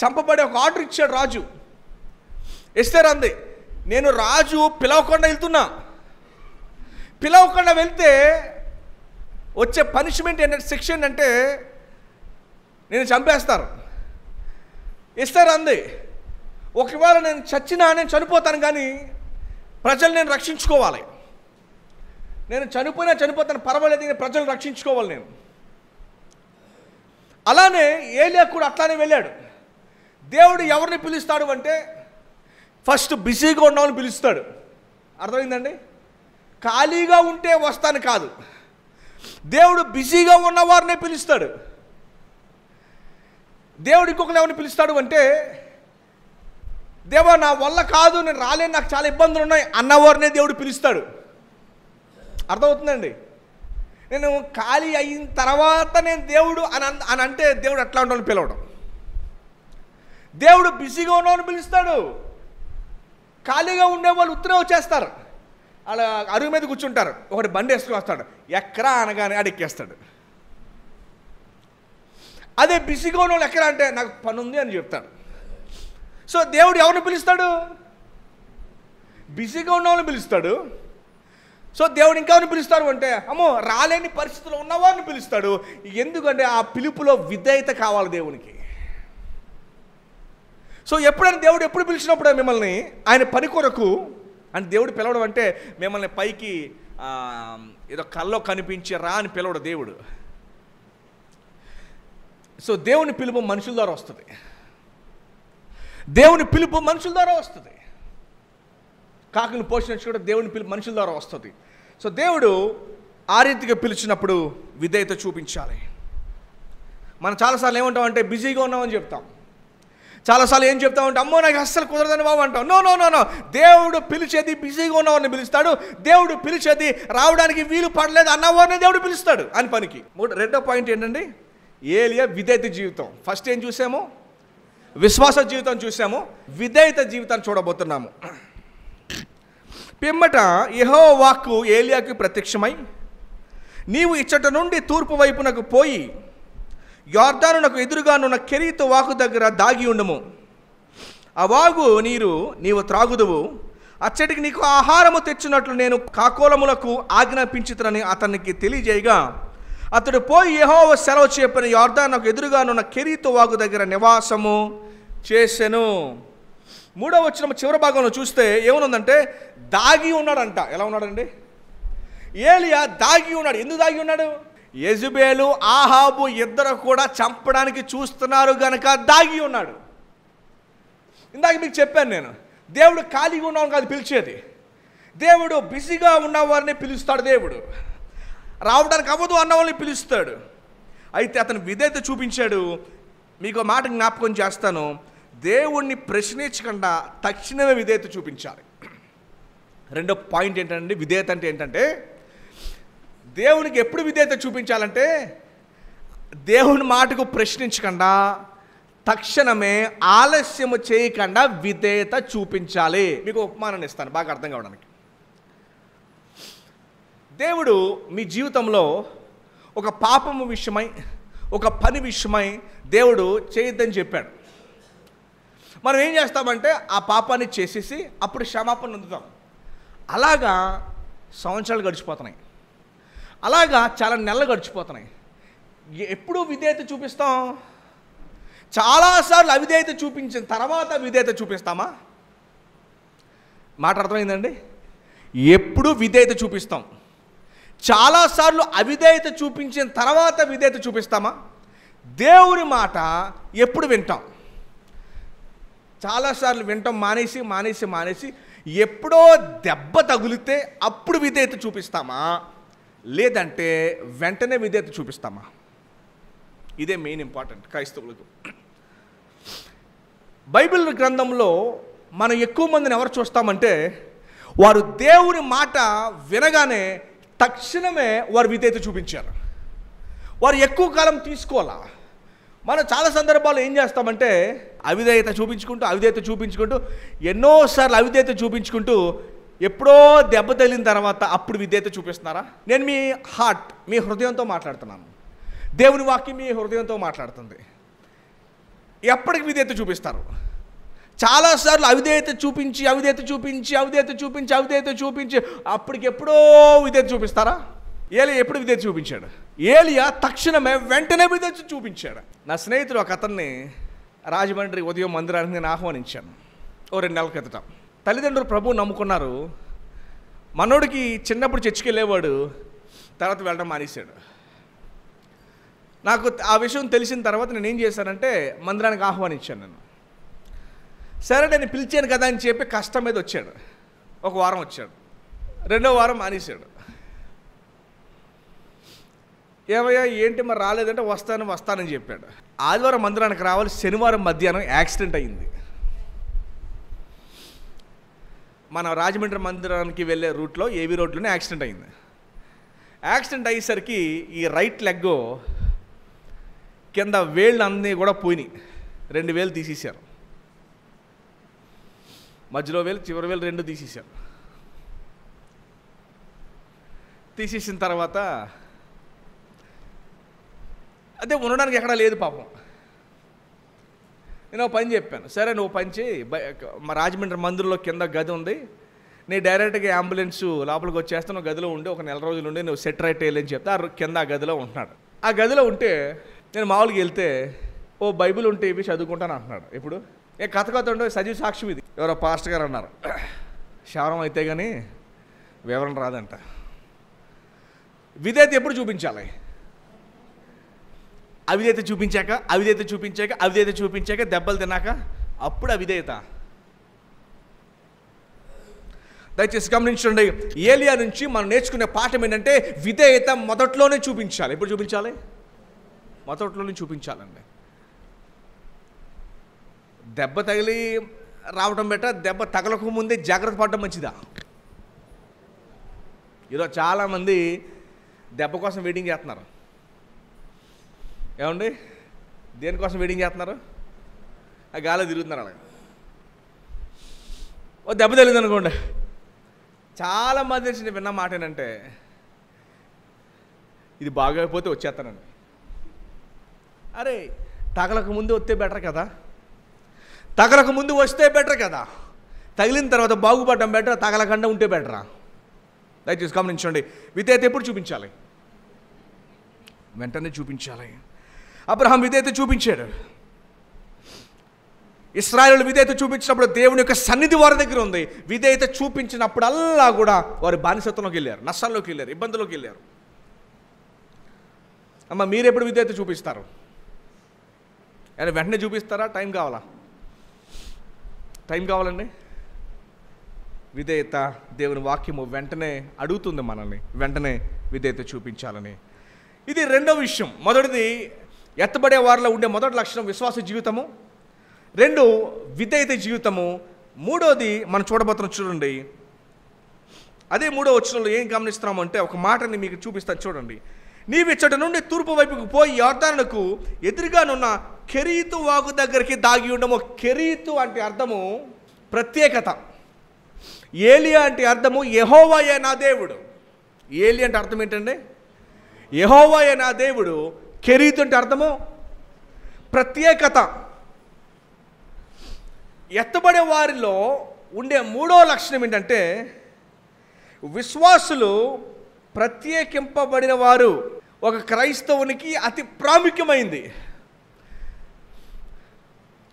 Speaker 4: చంపబడే ఒక ఆర్డర్ ఇచ్చాడు రాజు. ఎస్తేర్ అంది, నేను రాజు పిలవకుండా వెళ్తున్నా, పిలవకుండా వెళ్తే వచ్చే పనిష్మెంట్ ఏంటంటే, శిక్ష ఏంటంటే నేను చంపేస్తారు. ఎస్తేర్ అంది, ఒకవేళ నేను నేను చనిపోతాను, కానీ ప్రజలు నేను రక్షించుకోవాలి. నేను చనిపోతాను పర్వాలేదు, ప్రజలు రక్షించుకోవాలి నేను. అలానే ఏలియా కూడా అట్లానే వెళ్ళాడు. దేవుడు ఎవరిని పిలుస్తాడు అంటే ఫస్ట్ బిజీగా ఉన్న వాళ్ళని పిలుస్తాడు. అర్థమైందండి? ఖాళీగా ఉంటే వస్తాను కాదు, దేవుడు బిజీగా ఉన్న వారినే పిలుస్తాడు. దేవుడు ఇంకొకరు ఎవరిని పిలుస్తాడు అంటే, దేవా నా వల్ల కాదు, నేను రాలేను, నాకు చాలా ఇబ్బందులు ఉన్నాయి అన్నవారినే దేవుడు పిలుస్తాడు. అర్థమవుతుందండి? నేను ఖాళీ అయిన తర్వాత నేను దేవుడు అని అంటే దేవుడు అట్లా ఉండని పిలవడం. దేవుడు బిజీగా ఉన్నవాడిని పిలుస్తాడు. ఖాళీగా ఉండేవాళ్ళు ఉత్తరే వచ్చేస్తారు, అలా అరుగు మీద కూర్చుంటారు. ఒకటి బండి వేసుకుని వస్తాడు, ఎక్కరా అనగానే అడెక్కేస్తాడు. అదే బిజీగా ఉన్న వాళ్ళు ఎక్కరా అంటే నాకు పని ఉంది అని చెప్తాడు. సో దేవుడు ఎవరిని పిలుస్తాడు? బిజీగా ఉన్న వాళ్ళని పిలుస్తాడు. సో దేవుడు ఇంకెవరిని పిలుస్తాడు అంటే, అమ్మో రాలేని పరిస్థితుల్లో ఉన్నవారిని పిలుస్తాడు. ఎందుకంటే ఆ పిలుపులో విధేయత కావాలి దేవునికి. సో ఎప్పుడైనా దేవుడు ఎప్పుడు పిలిచినప్పుడు మిమ్మల్ని ఆయన పని కొరకు అని దేవుడు పిలవడం అంటే, మిమ్మల్ని పైకి ఏదో కల్లో కనిపించి రా అని పిలవడు దేవుడు. సో దేవుని పిలుపు మనుషుల ద్వారా వస్తుంది. దేవుని పిలుపు మనుషుల ద్వారా వస్తుంది. కాకులు పోషించి కూడా దేవుని పిలుపు మనుషుల ద్వారా వస్తుంది. సో దేవుడు ఆ రీతిగా పిలిచినప్పుడు విధేయత చూపించాలి. మనం చాలాసార్లు ఏమంటామంటే బిజీగా ఉన్నామని చెప్తాం. చాలాసార్లు ఏం చెప్తామంటే అమ్మో నాకు అస్సలు కుదరదని బాబు అంటాం. నో, దేవుడు పిలిచేది బిజీగా ఉన్నవారిని పిలుస్తాడు. దేవుడు పిలిచేది రావడానికి వీలు పడలేదు అన్నవారిని దేవుడు పిలుస్తాడు అని పనికి. రెండో పాయింట్ ఏంటండి? ఏలియా విధేయత జీవితం. ఫస్ట్ ఏం చూసాము? విశ్వాస జీవితం చూసాము. విధేయత జీవితాన్ని చూడబోతున్నాము. పిమ్మట యెహోవా వాక్కు ఏలియాకి ప్రత్యక్షమై, నీవు ఇచ్చట నుండి తూర్పు వైపునకు పోయి యొర్దానునకు ఎదురుగానున్న కెరీతు వాగు దగ్గర దాగి ఉండము. ఆ వాగు నీరు నీవు త్రాగుదువు. అచ్చటికి నీకు ఆహారము తెచ్చినట్లు నేను కాకోలములకు ఆజ్ఞాపించుతానని అతనికి తెలియజేయగా, అతడు పోయి యెహోవా సెలవు చెప్పిన యొర్దానునకు ఎదురుగానున్న కెరీతు వాగు దగ్గర నివాసము చేసెను. 3వ వచనం చివరి భాగంలో చూస్తే ఏమనుందంటే దాగి ఉన్నాడంట. ఎలా ఉన్నాడండి? ఏలియా దాగి ఉన్నాడు. ఎందుకు దాగి ఉన్నాడు? యెజబెలు ఆహాబు ఇద్దరు కూడా చంపడానికి చూస్తున్నారు గనక దాగి ఉన్నాడు. ఇందాక మీకు చెప్పాను నేను, దేవుడు ఖాళీగా ఉన్నవాడు కాదు పిలిచేది, దేవుడు బిజీగా ఉన్న వారిని పిలుస్తాడు. దేవుడు రావడానికి అవ్వదు అన్న వాళ్ళని పిలుస్తాడు. అయితే అతను విధేయత చూపించాడు. మీకు మాట జ్ఞాపకం చేస్తాను, దేవుణ్ణి ప్రశ్నించకుండా తక్షణమే విధేయత చూపించాలి. రెండో పాయింట్ ఏంటంటే, విధేయత అంటే ఏంటంటే, దేవునికి ఎప్పుడు విధేయత చూపించాలంటే దేవుని మాటకు ప్రశ్నించకుండా తక్షణమే ఆలస్యము చేయకుండా విధేయత చూపించాలి. మీకు ఉపమానాన్ని ఇస్తాను బాగా అర్థం కావడానికి. దేవుడు మీ జీవితంలో ఒక పాపము విషయమై, ఒక పని విషయమై దేవుడు చేయొద్దని చెప్పాడు. మనం ఏం చేస్తామంటే ఆ పాపాన్ని చేసేసి అప్పుడు క్షమాపణ పొందుతాం. అలాగా సంవత్సరాలు గడిచిపోతున్నాయి, అలాగా చాలా నెలలు గడిచిపోతున్నాయి. ఎప్పుడు విధేయత చూపిస్తాం? చాలాసార్లు అవిధేయత చూపించిన తర్వాత విధేయత చూపిస్తామా? మాట అర్థమైందండి? ఎప్పుడు విధేయత చూపిస్తాం, చాలాసార్లు అవిధేయత చూపించిన తర్వాత విధేయత చూపిస్తామా? దేవుని మాట ఎప్పుడు వింటాం? చాలాసార్లు వింటాం మానేసి ఎప్పుడో దెబ్బ తగిలితే అప్పుడు విధేయత చూపిస్తామా, లేదంటే వెంటనే విధేయత చూపిస్తామా? ఇదే మెయిన్ ఇంపార్టెంట్ క్రైస్తవులకు. బైబిల్ గ్రంథంలో మనం ఎక్కువ మందిని ఎవరు చూస్తామంటే, వారు దేవుని మాట వినగానే తక్షణమే వారు విధేయత చూపించారు. వారు ఎక్కువ కాలం తీసుకోవాలా. మనం చాలా సందర్భాల్లో ఏం చేస్తామంటే అవిధేయత చూపించుకుంటూ ఎన్నోసార్లు అవిధేయత చూపించుకుంటూ ఎప్పుడో దెబ్బ తగిలిన తర్వాత అప్పుడు విధేయత చూపిస్తున్నారా? నేను మీ హృదయంతో మాట్లాడుతున్నాను. దేవుని వాక్యం మీ హృదయంతో మాట్లాడుతుంది. ఎప్పటికి విధేయత చూపిస్తారు? చాలాసార్లు అవిధేయత చూపించి అప్పటికెప్పుడో విధేయత చూపిస్తారా? ఏలియా ఎప్పుడు విధేయత చూపించాడు? ఏలియా తక్షణమే వెంటనే విధేయత చూపించాడు. నా స్నేహితుడు ఒక అతన్ని రాజమండ్రి ఉదయం మందిరానికి నేను ఆహ్వానించాను 2 నెలల క్రితం. తల్లిదండ్రులు ప్రభువు నమ్ముకున్నారు. మనోడికి చిన్నప్పుడు చర్చికి వెళ్ళేవాడు, తర్వాత వెళ్ళడం మానేశాడు. నాకు ఆ విషయం తెలిసిన తర్వాత నేను ఏం చేశానంటే మందిరానికి ఆహ్వానించాను. నేను సరే నేను పిలిచాను కదా అని చెప్పి కష్టం మీద వచ్చాడు. 1 వారం వచ్చాడు, 2వ వారం మానేశాడు. ఏమయ్యా ఏంటి మరి రాలేదంటే వస్తానని చెప్పాడు. ఆదివారం మందిరానికి రావాలి, శనివారం మధ్యాహ్నం యాక్సిడెంట్ అయ్యింది. మన రాజమండ్రి మందిరానికి వెళ్ళే రూట్లో ఏవి రోడ్లోనే యాక్సిడెంట్ అయింది. యాక్సిడెంట్ అయ్యేసరికి ఈ రైట్ లెగ్ కింద వేళ్ళు అన్నీ కూడా పోయినాయి. 2 వేలు తీసేశారు, మధ్యలో వేలు చివరి వేలు 2 తీసేశారు. తీసేసిన తర్వాత అదే ఉండడానికి ఎక్కడా లేదు పాపం. నేను పని చెప్పాను, సరే నువ్వు పని చేయి, మా రాజమండ్రి మందిరంలో కింద గది ఉంది, నీ డైరెక్ట్గా అంబులెన్స్ లోపలికి వచ్చేస్తాను, గదిలో ఉండి 1 నెల రోజులు ఉండి నువ్వు సెట్ రైట్ వేయాలని చెప్తే కింద ఆ గదిలో ఉంటున్నాడు. ఆ గదిలో ఉంటే నేను మామూలుగా వెళ్తే బైబిల్ ఉంటే ఇవి చదువుకుంటాను అంటున్నాడు. ఇప్పుడు కథ ఉండే సజీవ సాక్ష్యం ఇది. ఎవరో పాస్టర్ గారు అన్నారు, క్షవరం అయితే కానీ వివరణ రాదంట. విధేయత ఎప్పుడు చూపించాలి? అవిధేయత చూపించాక దెబ్బలు తిన్నాక అప్పుడు అవిధేయత. దయచేసి గమనించండి, ఏలియా నుంచి మనం నేర్చుకునే పాఠం ఏంటంటే విధేయత మొదట్లోనే చూపించాలి. ఎప్పుడు చూపించాలి? మొదట్లోనే చూపించాలండి. దెబ్బ తగిలి రావడం బెట, దెబ్బ తగలకు ముందే జాగ్రత్త పడడం మంచిదా? ఈరోజు చాలామంది దెబ్బ కోసం వెయిటింగ్ చేస్తున్నారు. ఏమండి, దేనికోసం వెయిటింగ్ చేస్తున్నారు? ఆ గాలి తిరుగుతున్నారు. అలాగా దెబ్బ తెలియదు అనుకోండి, చాలామంది నుంచి విన్న మాట ఏంటంటే ఇది బాగోకపోతే వచ్చేస్తానండి. అరే తగలకు ముందు వస్తే బెటర్ కదా, తగలకు ముందు వస్తే బెటర్ కదా, తగిలిన తర్వాత బాగుపడడం బెటర్, తగలకుండా ఉంటే బెటరా? దయచేసి గమనించండి, విధేయత ఎప్పుడు చూపించాలి? వెంటనే చూపించాలి. అబ్రహాం విధేయత చూపించాడు. ఇశ్రాయేలు విధేయత చూపించినప్పుడు దేవుని యొక్క సన్నిధి వారి దగ్గర ఉంది. విధేయత చూపించినప్పుడల్లా కూడా వారు బానిసత్వంలోకి వెళ్ళారు, నష్టాల్లోకి వెళ్ళారు, ఇబ్బందుల్లోకి వెళ్ళారు. అమ్మ మీరు ఎప్పుడు విధేయత చూపిస్తారు? అంటే వెంటనే చూపిస్తారా? టైం కావాలా? టైం కావాలండి. విధేయత దేవుని వాక్యము వెంటనే అడుగుతుంది మనల్ని, వెంటనే విధేయత చూపించాలని. ఇది రెండో విషయం. మొదటిది ఎత్తబడే వారిలో ఉండే మొదటి లక్షణం విశ్వాస జీవితము, రెండు విధేయత జీవితము, మూడోది మనం చూడబోతున్నాం. చూడండి, అదే మూడో వచనంలో ఏం గమనిస్తున్నాము అంటే ఒక మాటని మీకు చూపిస్తాను చూడండి. నీవు ఇచ్చట నుండి తూర్పు వైపుకు పోయి యొర్దానుకు ఎదురుగానున్న కెరీతు వాగు దగ్గరికి దాగి ఉండము. కెరీతు అంటే అర్థము ప్రత్యేకత, ఏలియా అంటే అర్థము యెహోవాయే నా దేవుడు. ఏలి అంటే అర్థం ఏంటండి? యెహోవాయే నా దేవుడు. కెరీతు అంటే అర్థము ప్రత్యేకత. ఎత్తబడే వారిలో ఉండే మూడో లక్షణం ఏంటంటే విశ్వాసులు ప్రత్యేకింపబడిన వారు. ఒక క్రైస్తవునికి అతి ప్రాముఖ్యమైంది.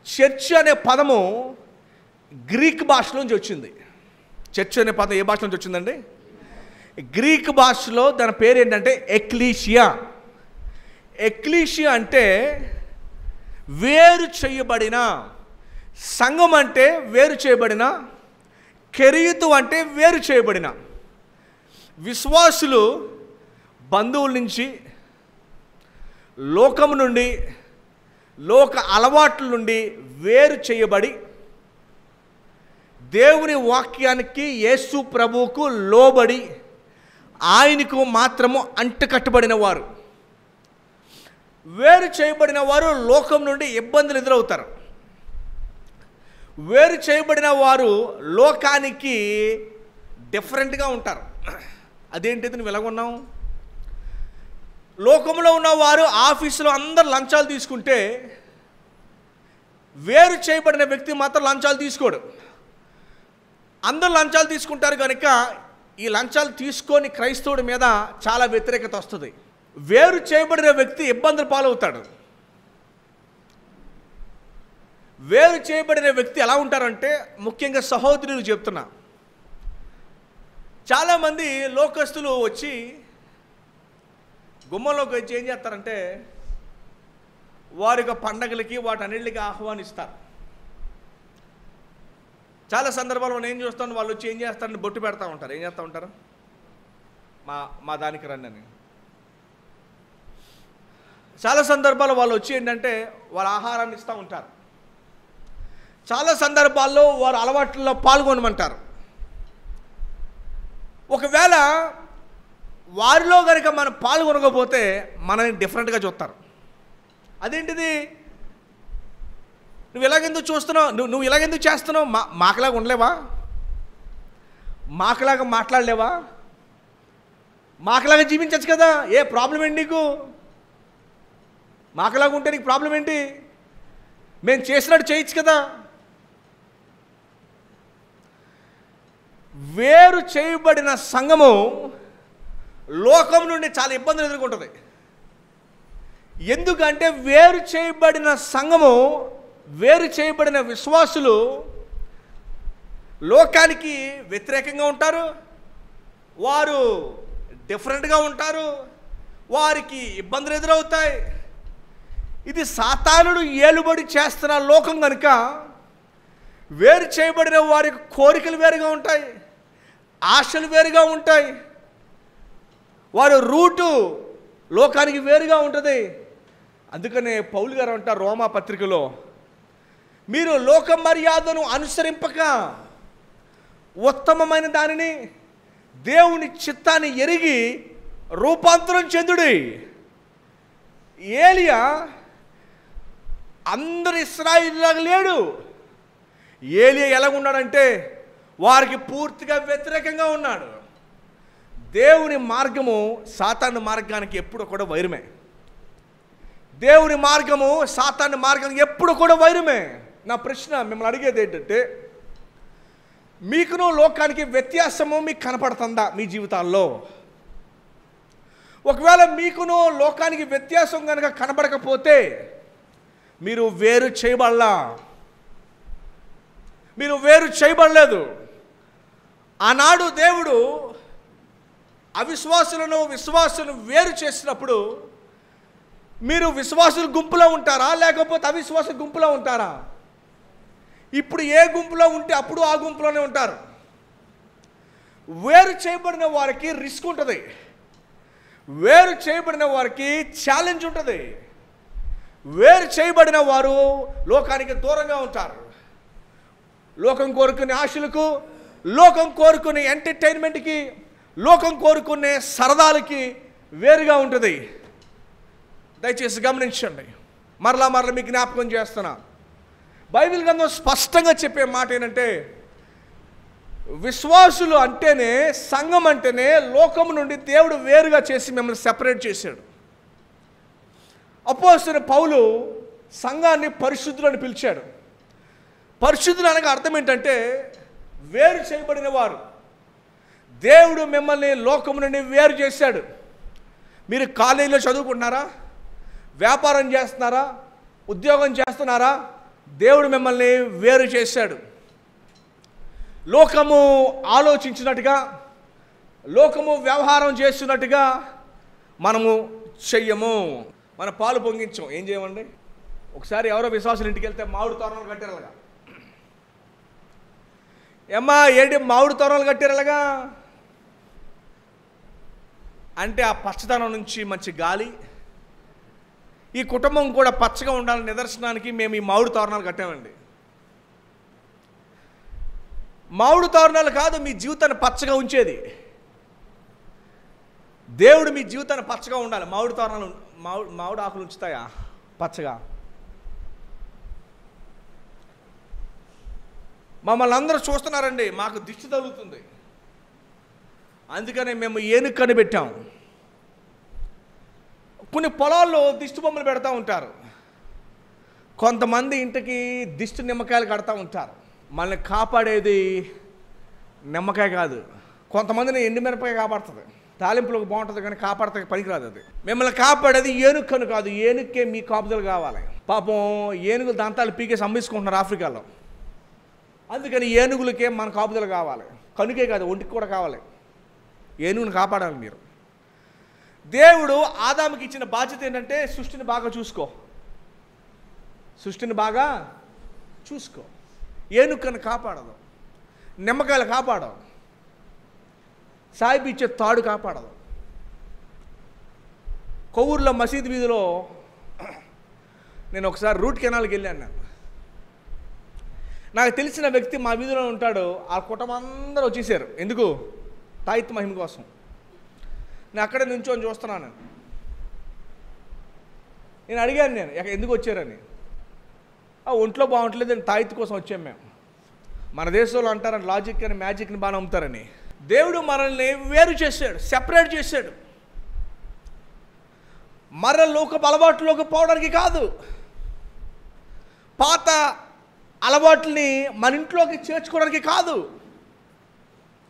Speaker 4: చర్చ్ అనే పదము గ్రీక్ భాషలోంచి వచ్చింది. చర్చ్ అనే పదం ఏ భాష నుంచి వచ్చిందండి? గ్రీక్ భాషలో దాని పేరు ఏంటంటే ఎక్లీషియా. ఎక్లీషియా అంటే వేరు చేయబడిన, సంఘం అంటే వేరు చేయబడిన, కెరీతు అంటే వేరు చేయబడిన. విశ్వాసులు బంధువుల నుంచి, లోకం నుండి, లోక అలవాట్ల నుండి వేరు చేయబడి దేవుని వాక్యానికి, యేసు ప్రభువుకు లోబడి ఆయనకు మాత్రము అంటుకట్టబడిన వారు. వేరు చేయబడిన వారు లోకం నుండి ఇబ్బందులు ఎదురవుతారు. వేరు చేయబడిన వారు లోకానికి డిఫరెంట్గా ఉంటారు. అదేంటిది? నువ్వు ఎలాగున్నావు? లోకంలో ఉన్నవారు ఆఫీసులో అందరు లంచాలు తీసుకుంటే వేరు చేయబడిన వ్యక్తి మాత్రం లంచాలు తీసుకోడు. అందరూ లంచాలు తీసుకుంటారు కనుక ఈ లంచాలు తీసుకొని క్రైస్తవుడి మీద చాలా వ్యతిరేకత వస్తుంది. వేరు చేయబడిన వ్యక్తి ఇబ్బందులు పాలవుతాడు. వేరు చేయబడిన వ్యక్తి ఎలా ఉంటారంటే, ముఖ్యంగా సహోదరులు చెప్తున్నా, చాలామంది లోకస్తులు వచ్చి గుమ్మంలోకి వచ్చి ఏం చేస్తారంటే వారి యొక్క పండగలకి వాటన్నిటికి ఆహ్వానిస్తారు. చాలా సందర్భాల్లో నేను ఏం చూస్తాను, వాళ్ళు వచ్చి ఏం చేస్తారని బొట్టు పెడతా ఉంటారు. ఏం చేస్తూ ఉంటారు? మా దానికి రండి అని. చాలా సందర్భాల్లో వాళ్ళు వచ్చి ఏంటంటే వాళ్ళ ఆహారాన్ని ఇస్తూ ఉంటారు. చాలా సందర్భాల్లో వారు అలవాట్లలో పాల్గొనమంటారు. ఒకవేళ వారిలో కనుక మనం పాల్గొనకపోతే మనల్ని డిఫరెంట్గా చూస్తారు. అదేంటిది? నువ్వు ఇలాగెందుకు చూస్తున్నావు, నువ్వు ఇలాగెందుకు చేస్తున్నావు, మాకులాగా ఉండలేవా, మాకులాగా మాట్లాడలేవా, మాకులాగా జీవించచ్చు కదా, ఏ ప్రాబ్లం ఏంటి నీకు? మాకులాగా ఉంటే నీకు ప్రాబ్లం ఏంటి? మేము చేసినట్టు చేయొచ్చు కదా. వేరు చేయబడిన సంఘము లోకం నుండి చాలా ఇబ్బందులు ఎదుర్కొంటుంది. ఎందుకంటే వేరు చేయబడిన సంఘము, వేరు చేయబడిన విశ్వాసులు లోకానికి వ్యతిరేకంగా ఉంటారు. వారు డిఫరెంట్గా ఉంటారు. వారికి ఇబ్బందులు ఎదురవుతాయి. ఇది సాతానుడు ఏలుబడి చేస్తున్న లోకం కనుక వేరు చేయబడిన వారి కోరికలు వేరుగా ఉంటాయి, ఆశలు వేరుగా ఉంటాయి, వారి రూటు లోకానికి వేరుగా ఉంటుంది. అందుకనే పౌలు గారు అంటారు రోమా పత్రికలో, మీరు లోక మర్యాదను అనుసరింపక ఉత్తమమైన దానిని, దేవుని చిత్తాన్ని ఎరిగి రూపాంతరం చెందుడి. ఏలియా అందరు ఇశ్రాయేలులాగా లేడు. ఏలియా ఎలాగున్నాడంటే వారికి పూర్తిగా వ్యతిరేకంగా ఉన్నాడు. దేవుని మార్గము సాతాను మార్గానికి ఎప్పుడు కూడా వైరమే. దేవుని మార్గము సాతాను మార్గానికి ఎప్పుడు కూడా వైరమే. నా ప్రశ్న మిమ్మల్ని అడిగేది ఏంటంటే, మీకును లోకానికి వ్యత్యాసము మీకు కనపడుతుందా మీ జీవితాల్లో? ఒకవేళ మీకును లోకానికి వ్యత్యాసం కనుక కనబడకపోతే మీరు వేరు చేయబడలా, మీరు వేరు చేయబడలేదు. ఆనాడు దేవుడు అవిశ్వాసులను విశ్వాసులను వేరు చేసినప్పుడు మీరు విశ్వాసుల గుంపులో ఉంటారా, లేకపోతే అవిశ్వాసుల గుంపులో ఉంటారా? ఇప్పుడు ఏ గుంపులో ఉంటే అప్పుడు ఆ గుంపులోనే ఉంటారు. వేరు చేయబడిన వారికి రిస్క్ ఉంటుంది, వేరు చేయబడిన వారికి ఛాలెంజ్ ఉంటుంది. వేరు చేయబడిన వారు లోకానికి దూరంగా ఉంటారు. లోకం కోరుకునే ఆశలకు, లోకం కోరుకునే ఎంటర్టైన్మెంట్కి, లోకం కోరుకునే సరదాలకి వేరుగా ఉంటుంది. దయచేసి గమనించండి. మరలా మీకు జ్ఞాపకం చేస్తున్నా, బైబిల్ గ్రంథం స్పష్టంగా చెప్పే మాట ఏంటంటే, విశ్వాసులు అంటేనే, సంఘం అంటేనే లోకం నుండి దేవుడు వేరుగా చేసి మిమ్మల్ని సెపరేట్ చేశాడు. అపోస్తలుడైన పౌలు సంఘాన్ని పరిశుద్ధులు అని పిలిచాడు. పరిశుద్ధులు అనగా అర్థం ఏంటంటే వేరు చేయబడిన వారు. దేవుడు మిమ్మల్ని లోకం నుండి వేరు చేశాడు. మీరు కాలేజీలో చదువుకుంటున్నారా, వ్యాపారం చేస్తున్నారా, ఉద్యోగం చేస్తున్నారా, దేవుడు మిమ్మల్ని వేరు చేశాడు. లోకము ఆలోచించినట్టుగా, లోకము వ్యవహారం చేస్తున్నట్టుగా మనము చెయ్యము. మన పాలు పొంగించం. ఏం చేయమండి? ఒకసారి ఎవరో విశ్వాసులు ఇంటికి వెళ్తే మామిడి తోరణాలు కట్టారలాగా. ఏమ్మా ఏంటి మామిడి తోరణాలు కట్టారలాగా అంటే, ఆ పచ్చదనం నుంచి మంచి గాలి, ఈ కుటుంబం కూడా పచ్చగా ఉండాలని నిదర్శనానికి మేము ఈ మామిడి తోరణాలు కట్టామండి. మామిడి తోరణాలు కాదు మీ జీవితాన్ని పచ్చగా ఉంచేది. దేవుడు మీ జీవితాన్ని పచ్చగా ఉండాలి. మామిడి తోరణాలు, మామిడి ఆకులు ఉంచుతాయా పచ్చగా? మమ్మల్ని అందరూ చూస్తున్నారండి, మాకు దిష్టి తగులుతుంది, అందుకనే మేము ఏనుగు కనిపెట్టాం. కొన్ని పొలాల్లో దిష్టి బొమ్మలు పెడతా ఉంటారు. కొంతమంది ఇంటికి దిష్టి నిమ్మకాయలు కడతా ఉంటారు. మనల్ని కాపాడేది నిమ్మకాయ కాదు. కొంతమందిని ఎండుమిరపకాయ కాపాడుతుంది, తాలింపులకు బాగుంటుంది, కానీ కాపాడతానికి పనికిరాదు. అది మిమ్మల్ని కాపాడేది ఏనుక్కను కాదు. ఏనుక్కే మీ కాపుదలు కావాలి. పాపం ఏనుగులు దంతాలు పీకేసి అమ్మేసుకుంటున్నారు ఆఫ్రికాలో. అందుకని ఏనుగులకే మన కాపుదలు కావాలి. కనుకే కాదు, ఒంటికి కూడా కావాలి. ఏనుగుని కాపాడాలి మీరు. దేవుడు ఆదాముకి ఇచ్చిన బాధ్యత ఏంటంటే, సృష్టిని బాగా చూసుకో, సృష్టిని బాగా చూసుకో. ఏనుక్కను కాపాడదు, నిమ్మకాయలు కాపాడవు, సాయిబు ఇచ్చే తాడు కాపాడదు. కొవ్వూరులో మసీద్ వీధిలో నేను ఒకసారి రూట్ కెనాల్కి వెళ్ళాను. నాకు తెలిసిన వ్యక్తి మా వీధిలో ఉంటాడు. ఆ కుటుంబం అందరూ వచ్చేసారు. ఎందుకు? తాయిత్ మహిమ కోసం. నేను అక్కడే నుంచొని చూస్తున్నాను. నేను అడిగాను, నేను ఎందుకు వచ్చారని. ఒంట్లో బాగుంటలేదు, తాయిత్ కోసం వచ్చాం మేము. మన దేశంలో అంటారని లాజిక్ అని మ్యాజిక్ని బాగా నమ్ముతారని. దేవుడు మనల్ని వేరు చేశాడు, సెపరేట్ చేశాడు. మరల లోకపు అలవాట్లోకి పోవడానికి కాదు, పాత అలవాట్లని మన ఇంట్లోకి చేర్చుకోవడానికి కాదు.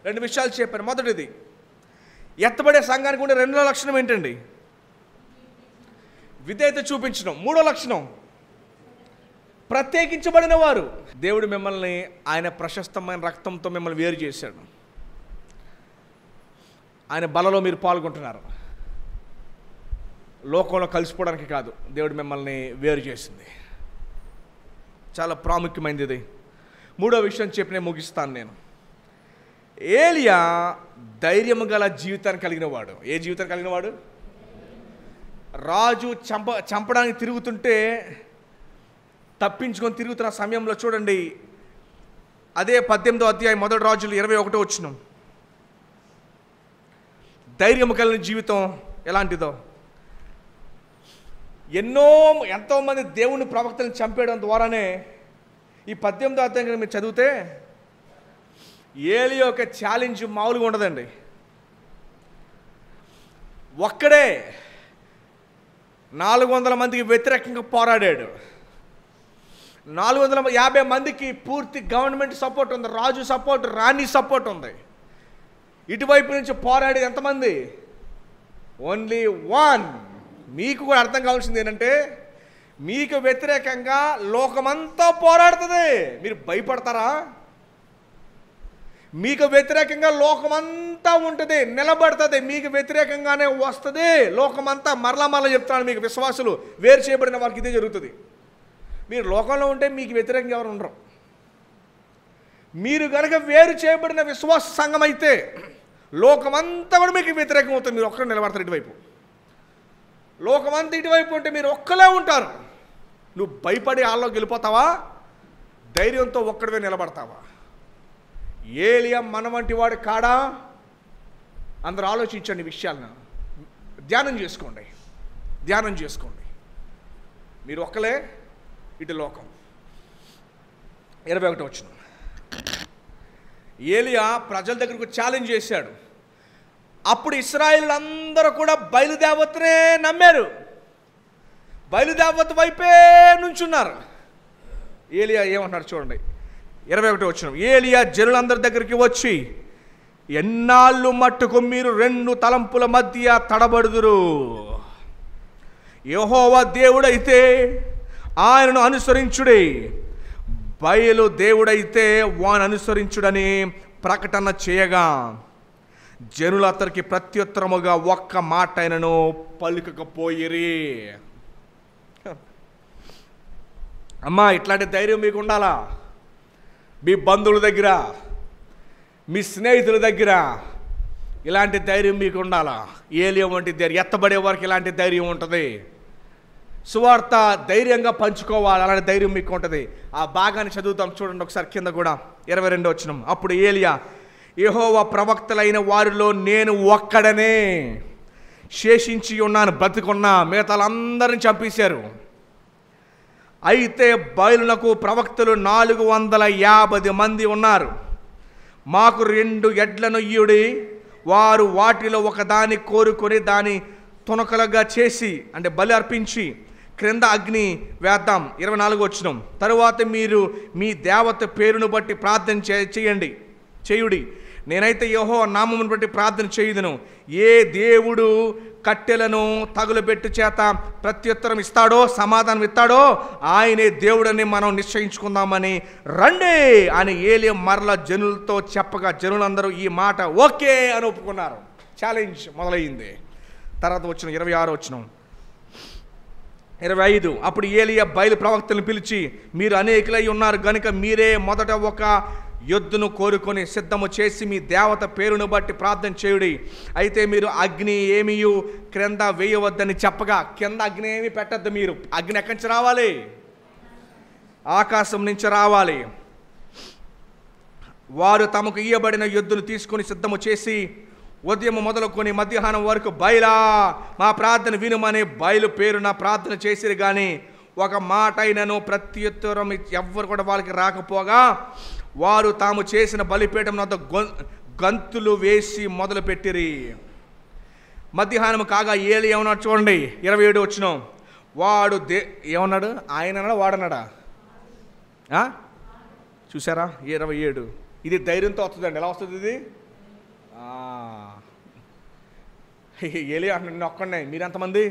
Speaker 4: రెండు విషయాలు చెప్పాను. మొదటిది, ఎత్తబడే సంఘానికి ఉండే రెండో లక్షణం ఏంటండి? విధేయత చూపించడం. మూడో లక్షణం, ప్రత్యేకించబడిన వారు. దేవుడు మిమ్మల్ని ఆయన ప్రశస్తమైన రక్తంతో మిమ్మల్ని వేరు చేశాడు. ఆయన బలలో మీరు పాల్గొంటున్నారు. లోకంలో కలిసిపోవడానికి కాదు, దేవుడు మిమ్మల్ని వేరు చేసింది. చాలా ప్రాముఖ్యమైనది ఇది. మూడో విషయం చెప్పి నేను ముగిస్తాను. నేను ఏలియా ధైర్యం గల జీవితాన్ని కలిగిన వాడు. ఏ జీవితం కలిగిన వాడు? రాజు చంపడానికి తిరుగుతుంటే తప్పించుకొని తిరుగుతున్న సమయంలో చూడండి, అదే 18వ అధ్యాయం 1 రాజులు 21వ వచనం. ధైర్యం కలిగిన జీవితం ఎలాంటిదో. ఎంతోమంది దేవుని ప్రవక్తలను చంపేయడం ద్వారానే ఈ 18వ అధ్యాయం మీరు చదివితే ఏలియా యొక్క ఛాలెంజ్ మామూలుగా ఉండదండి. ఒక్కడే 400 మందికి వ్యతిరేకంగా పోరాడాడు. 450 మందికి పూర్తి గవర్నమెంట్ సపోర్ట్ ఉంది, రాజు సపోర్ట్, రాణి సపోర్ట్ ఉంది. ఇటువైపు నుంచి పోరాడేది ఎంతమంది? ఓన్లీ 1. మీకు కూడా అర్థం కావాల్సింది ఏంటంటే, మీకు వ్యతిరేకంగా లోకమంతా పోరాడుతుంది. మీరు భయపడతారా? మీకు వ్యతిరేకంగా లోకమంతా ఉంటుంది, నిలబడుతుంది, మీకు వ్యతిరేకంగానే వస్తుంది లోకమంతా. మరలా చెప్తాను, మీకు విశ్వాసులు వేరు చేయబడిన వారికి ఇదే జరుగుతుంది. మీరు లోకంలో ఉంటే మీకు వ్యతిరేకంగా ఎవరు ఉండరు. మీరు కనుక వేరు చేయబడిన విశ్వాస సంఘం అయితే లోకమంతా కూడా మీకు వ్యతిరేకం అవుతుంది. మీరు ఒక్కరు నిలబడతారు ఇటువైపు. లోకమంతా ఇటువైపు ఉంటే మీరు ఒక్కలే ఉంటారు. నువ్వు భయపడి వాళ్ళలోకి వెళ్ళిపోతావా, ధైర్యంతో ఒక్కడివే నిలబడతావా? ఏలియా మన వంటి వాడు కాడా? అందరూ ఆలోచించండి, విషయాలను ధ్యానం చేసుకోండి. మీరు ఒక్కలే, ఇటు లోకం. 21 వచనం. ఏలియా ప్రజల దగ్గరకు ఛాలెంజ్ చేశాడు. అప్పుడు ఇశ్రాయేలు అందరూ కూడా బయలుదేవతనే నమ్మారు, బయలుదేవత వైపే నుంచున్నారు. ఏలియా ఏమంటున్నారు చూడండి, 21 వచనం. ఏలియా జనులందరి దగ్గరికి వచ్చి, ఎన్నాళ్ళు మట్టుకు మీరు 2 తలంపుల మధ్య తడబడుదురు? యెహోవా దేవుడైతే ఆయనను అనుసరించుడి, బయలు దేవుడైతే వాని అనుసరించుడని ప్రకటన చేయగా జనులు అతనికి ప్రత్యుత్తరముగా ఒక్క మాట అయినను పలుకకపోయిరి. అమ్మా, ఇట్లాంటి ధైర్యం మీకు ఉండాలా? మీ బంధువుల దగ్గర, మీ స్నేహితుల దగ్గర ఇలాంటి ధైర్యం మీకు ఉండాలా? ఏలియా వంటి ధైర్యం, ఎత్తబడే వారికి ఇలాంటి ధైర్యం ఉంటుంది. సువార్త ధైర్యంగా పంచుకోవాలి, అలాంటి ధైర్యం మీకు ఉంటుంది. ఆ భాగాన్ని చదువుతాం చూడండి ఒకసారి, కింద కూడా 22 వచనం. అప్పుడు ఏలియా, యెహోవా ప్రవక్తలైన వారిలో నేను ఒక్కడనే శేషించి ఉన్నాను, బ్రతికున్నా, మిగతాలందరినీ చంపేశారు. అయితే బయలునకు ప్రవక్తలు 450 మంది ఉన్నారు. మాకు 2 ఎడ్లను ఇయ్యుడి, వారు వాటిలో ఒకదాన్ని కోరుకొని దాని తునకలుగా చేసి, అంటే బలి అర్పించి క్రింద అగ్ని వేద్దాం. 24 వచనం. తరువాత మీరు మీ దేవత పేరును బట్టి ప్రార్థన చేయుడి. నేనైతే యెహోవా నామమును బట్టి ప్రార్థన చేయుదును. ఏ దేవుడు కట్టెలను తగులుబెట్టు చేత ప్రత్యుత్తరం ఇస్తాడో, సమాధానం ఇస్తాడో ఆయనే దేవుడని మనం నిశ్చయించుకుందామని రండి అని ఏలియా మరల జనులతో చెప్పగా జనులందరూ ఈ మాట ఓకే అని ఒప్పుకున్నారు. ఛాలెంజ్ మొదలయ్యింది. తర్వాత వచ్చిన 26 వచనం, 25. అప్పుడు ఏలియా బయలు ప్రవక్తలను పిలిచి, మీరు అనేకులై ఉన్నారు గనుక మీరే మొదట ఒక యొద్దును కోరుకొని సిద్ధము చేసి మీ దేవత పేరును బట్టి ప్రార్థన చేయుడి. అయితే మీరు అగ్ని ఏమీయు క్రింద వేయవద్దని చెప్పగా, కింద అగ్ని ఏమీ పెట్టద్దు. మీరు అగ్ని ఎక్కడి నుంచి రావాలి? ఆకాశం నుంచి రావాలి. వారు తమకు ఇయ్యబడిన యొద్దును తీసుకొని సిద్ధము చేసి ఉదయం మొదలుకొని మధ్యాహ్నం వరకు బయలా మా ప్రార్థన వినుమని బయలు పేరున ప్రార్థన చేసిరు. కానీ ఒక మాట అయినను ప్రత్యుత్తరం ఎవ్వరు కూడా వాళ్ళకి రాకపోగా వారు తాము చేసిన బలిపీఠం వద్ద గంతులు వేసి మొదలు పెట్టిరి. మధ్యాహ్నం కాగా ఏలియా ఏమన్నాడు చూడండి, 27 వచనం. వాడు ఏమన్నాడు? ఆయన వాడన్నాడా? చూసారా 27. ఇది ధైర్యంతో వస్తుందండి. ఎలా వస్తుంది ఇది? ఏలియా అంటున్నాడు, నేను ఒక్కడే. మీరెంతమంది?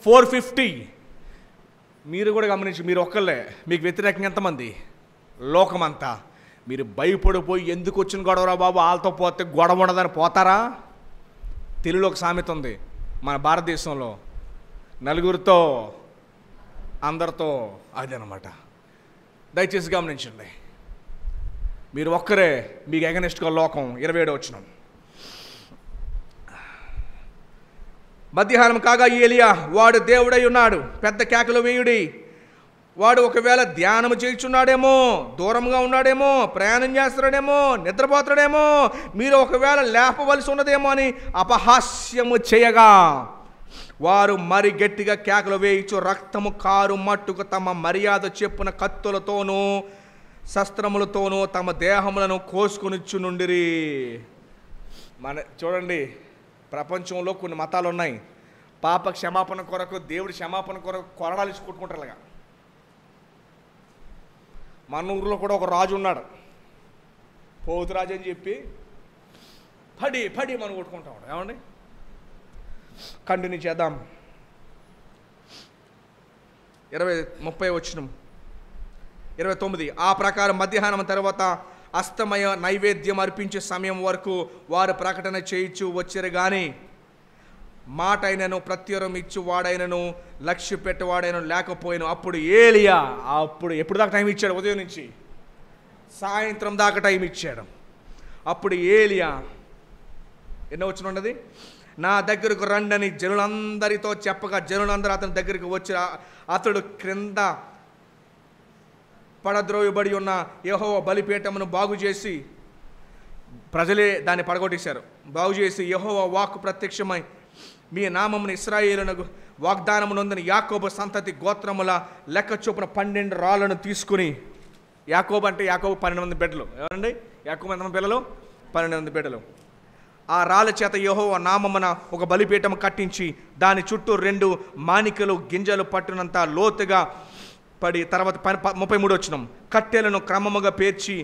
Speaker 4: 450. మీరు కూడా గమనించి, మీరు ఒక్కళ్ళే, మీకు వ్యతిరేకంగా ఎంతమంది? లోకమంతా. మీరు భయపడిపోయి ఎందుకు వచ్చిన గొడవరా బాబు, వాళ్ళతో పోతే గొడవ ఉండదని పోతారా? తెలుగులో ఒక సామెత ఉంది మన భారతదేశంలో, నలుగురితో అందరితో, అదనమాట. దయచేసి గమనించండి. మీరు ఒక్కరే, మీకు ఎగనెస్ట్గా లోకం. 27 వచనం. మధ్యాహ్నం కాగా ఏలియా, వాడు దేవుడై ఉన్నాడు, పెద్ద కేకలు వేయుడి. వాడు ఒకవేళ ధ్యానము చేయుచున్నాడేమో, దూరంగా ఉన్నాడేమో, ప్రయాణం చేస్తున్నాడేమో, నిద్రపోతాడేమో, మీరు ఒకవేళ లేపవలసి ఉన్నదేమో అని అపహాస్యము చేయగా వారు మరి గట్టిగా కేకలు వేయించు రక్తము కారు మట్టుకు తమ మర్యాద చెప్పున కత్తులతోనూ శస్త్రములతోనూ తమ దేహములను కోసుకొనిచ్చునుండిరి. చూడండి, ప్రపంచంలో కొన్ని మతాలు ఉన్నాయి. పాప క్షమాపణ కొరకు, దేవుడి క్షమాపణ కొరకు కొరడాలు ఇచ్చి కొట్టుకుంటారు. అలాగా మన ఊరిలో కూడా ఒక రాజు ఉన్నాడు, పోతురాజు అని చెప్పి పడి మనం కొట్టుకుంటాం. ఏమండి, కంటిన్యూ చేద్దాం. 30 వచనం. 29. ఆ ప్రకారం మధ్యాహ్నం తర్వాత అస్తమయ నైవేద్యం అర్పించే సమయం వరకు వారు ప్రకటన చేయించు వచ్చారు కానీ మాట అయినను ప్రత్యురం ఇచ్చు వాడైనను లక్ష్య పెట్టేవాడైన లేకపోయినా అప్పుడు ఏలియా ఎప్పుడు దాకా టైం ఇచ్చాడు? ఉదయం నుంచి సాయంత్రం దాకా టైం ఇచ్చాడు. అప్పుడు ఏలియా ఎన్నో వచ్చిన ఉన్నది, నా దగ్గరకు రండని జనులందరితో చెప్పగా జనులందరూ అతని దగ్గరికి వచ్చి అతడు క్రింద పడద్రోయబడి ఉన్న యెహోవా బలిపీఠమును బాగు చేసి, ప్రజలే దాన్ని పడగొట్టేశారు, బాగు చేసి యెహోవా వాక్కు ప్రత్యక్షమై మీ నామమును ఇశ్రాయేలునకు వాగ్దానము నొందిన యాకోబు సంతతి గోత్రముల లెక్క చొప్పున 12 రాళ్లను తీసుకుని, యాకోబు అంటే యాకోబు 12 మంది బిడ్డలు. ఎవరండి యాకోబు? ఎంతమంది పిల్లలు? 12 మంది బిడ్డలు. ఆ రాళ్ళ చేత యెహోవా నామమున ఒక బలిపీఠము కట్టించి దాని చుట్టూ 2 మాణికలు గింజలు పట్టునంత లోతుగా పడి, తర్వాత 33 వచనం, కట్టెలను క్రమముగా పేర్చి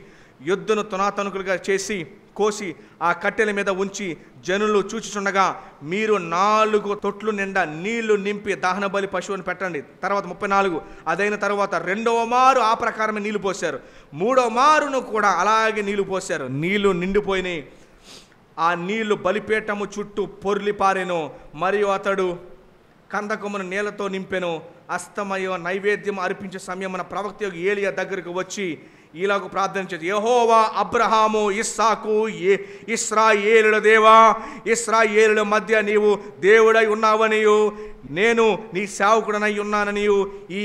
Speaker 4: యుద్ధను తునాతనుకులుగా చేసి కోసి ఆ కట్టెల మీద ఉంచి జనులు చూచుచుండగా మీరు 4 తొట్లు నిండా నీళ్లు నింపి దహన బలి పశువుని పెట్టండి. తర్వాత 34, అదైన తర్వాత 2వ మారు ఆ ప్రకారమే నీళ్లు పోశారు, 3వ మారును కూడా అలాగే నీళ్లు పోశారు. నీళ్లు నిండిపోయినాయి, ఆ నీళ్లు బలిపీఠము చుట్టూ పొర్లి పారెను. మరియు అతడు కందకమును నీళ్లతో నింపెను. అస్తమయ నైవేద్యం అర్పించే సమయమున ప్రవక్త ఏలియా దగ్గరకు వచ్చి ఇలాగ ప్రార్థించేది, యెహోవా అబ్రహాము ఇస్సాకు ఇశ్రాయేలుల దేవా, ఇశ్రాయేలుల మధ్య నీవు దేవుడై ఉన్నావనియు నేను నీ సేవకుడనై ఉన్నాననియు ఈ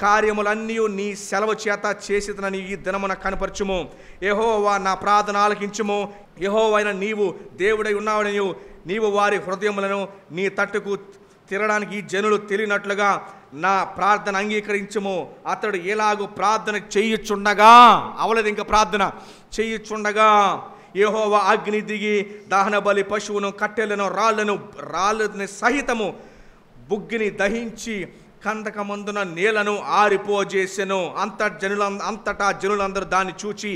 Speaker 4: కార్యములన్నీ నీ సెలవు చేత చేసినని ఈ దినమున కనపరచుము. యెహోవా నా ప్రార్థన ఆలకించుము. యెహోవైన నీవు దేవుడై ఉన్నావనియు నీవు వారి హృదయములను నీ తట్టుకు తిరగడానికి ఈ జనులు తెలియనట్లుగా నా ప్రార్థన అంగీకరించుము. అతడు ఎలాగూ ప్రార్థన చెయ్యుచుండగా, అవలేదు ఇంకా ప్రార్థన చెయ్యుచుండగా యెహోవా అగ్ని దిగి దహన బలి పశువును కట్టెలను రాళ్ళని సహితము బుగ్గిని దహించి కందకమందున నేలను ఆరిపోజేసెను. అంతటా జనులందరూ దాన్ని చూచి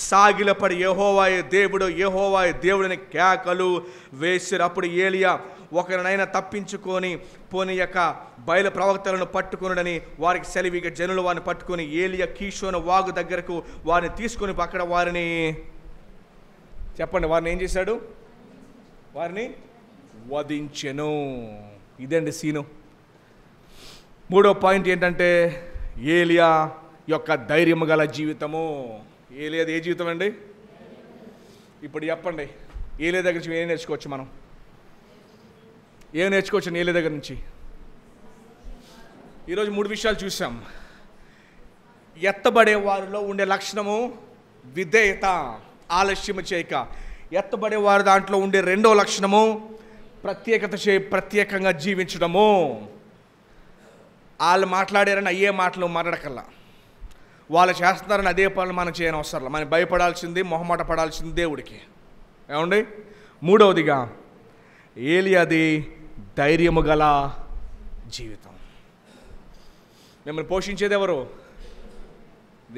Speaker 4: సాగిలపడి యెహోవాయే దేవుడు, యెహోవాయే దేవుడిని కేకలు వేసిరు. అప్పుడు ఏలియా ఒకరినైనా తప్పించుకొని పోనీయక బయలు ప్రవక్తలను పట్టుకునుడని వారికి సెలవిగా జనులు వారిని పట్టుకొని ఏలియా కీషోను వాగు దగ్గరకు వారిని తీసుకొని అక్కడ వారిని చెప్పండి వారిని ఏం చేశాడు? వారిని వధించెను. ఇదండి సీను. 3వ పాయింట్ ఏంటంటే ఏలియా యొక్క ధైర్యము గల జీవితము. ఏలియాది ఏ జీవితం అండి? ఇప్పుడు చెప్పండి, ఏలియా దగ్గర నుంచి ఏం నేర్చుకోవచ్చు మనం? ఏం నేర్చుకోవచ్చు ఏలియా దగ్గర నుంచి? ఈరోజు 3 విషయాలు చూసాం. ఎత్తబడే వారిలో ఉండే లక్షణము విధేయత, ఆలస్యము చేయక. ఎత్తబడే వారి దాంట్లో ఉండే 2వ లక్షణము ప్రత్యేకంగా జీవించడము. వాళ్ళు మాట్లాడారని అయ్యే మాటలు మాట్లాడకల్లా, వాళ్ళు చేస్తున్నారని అదే పనులు మనం చేయని అవసరం. మనం భయపడాల్సింది, మొహమాట పడాల్సింది దేవుడికి. ఏమండి? 3వదిగా ఏలియాది ధైర్యము గల జీవితం. మిమ్మల్ని పోషించేది ఎవరు?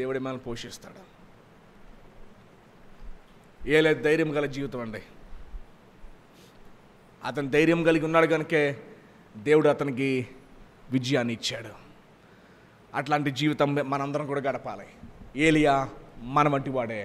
Speaker 4: దేవుడి మిమ్మల్ని పోషిస్తాడు. ఏలియా ధైర్యం గల జీవితం అండి. అతను ధైర్యం కలిగి ఉన్నాడు కనుకే దేవుడు అతనికి విజయాన్ని ఇచ్చాడు. అట్లాంటి జీవితం మనందరం కూడా గడపాలి. ఏలియా మన వంటి వాడే.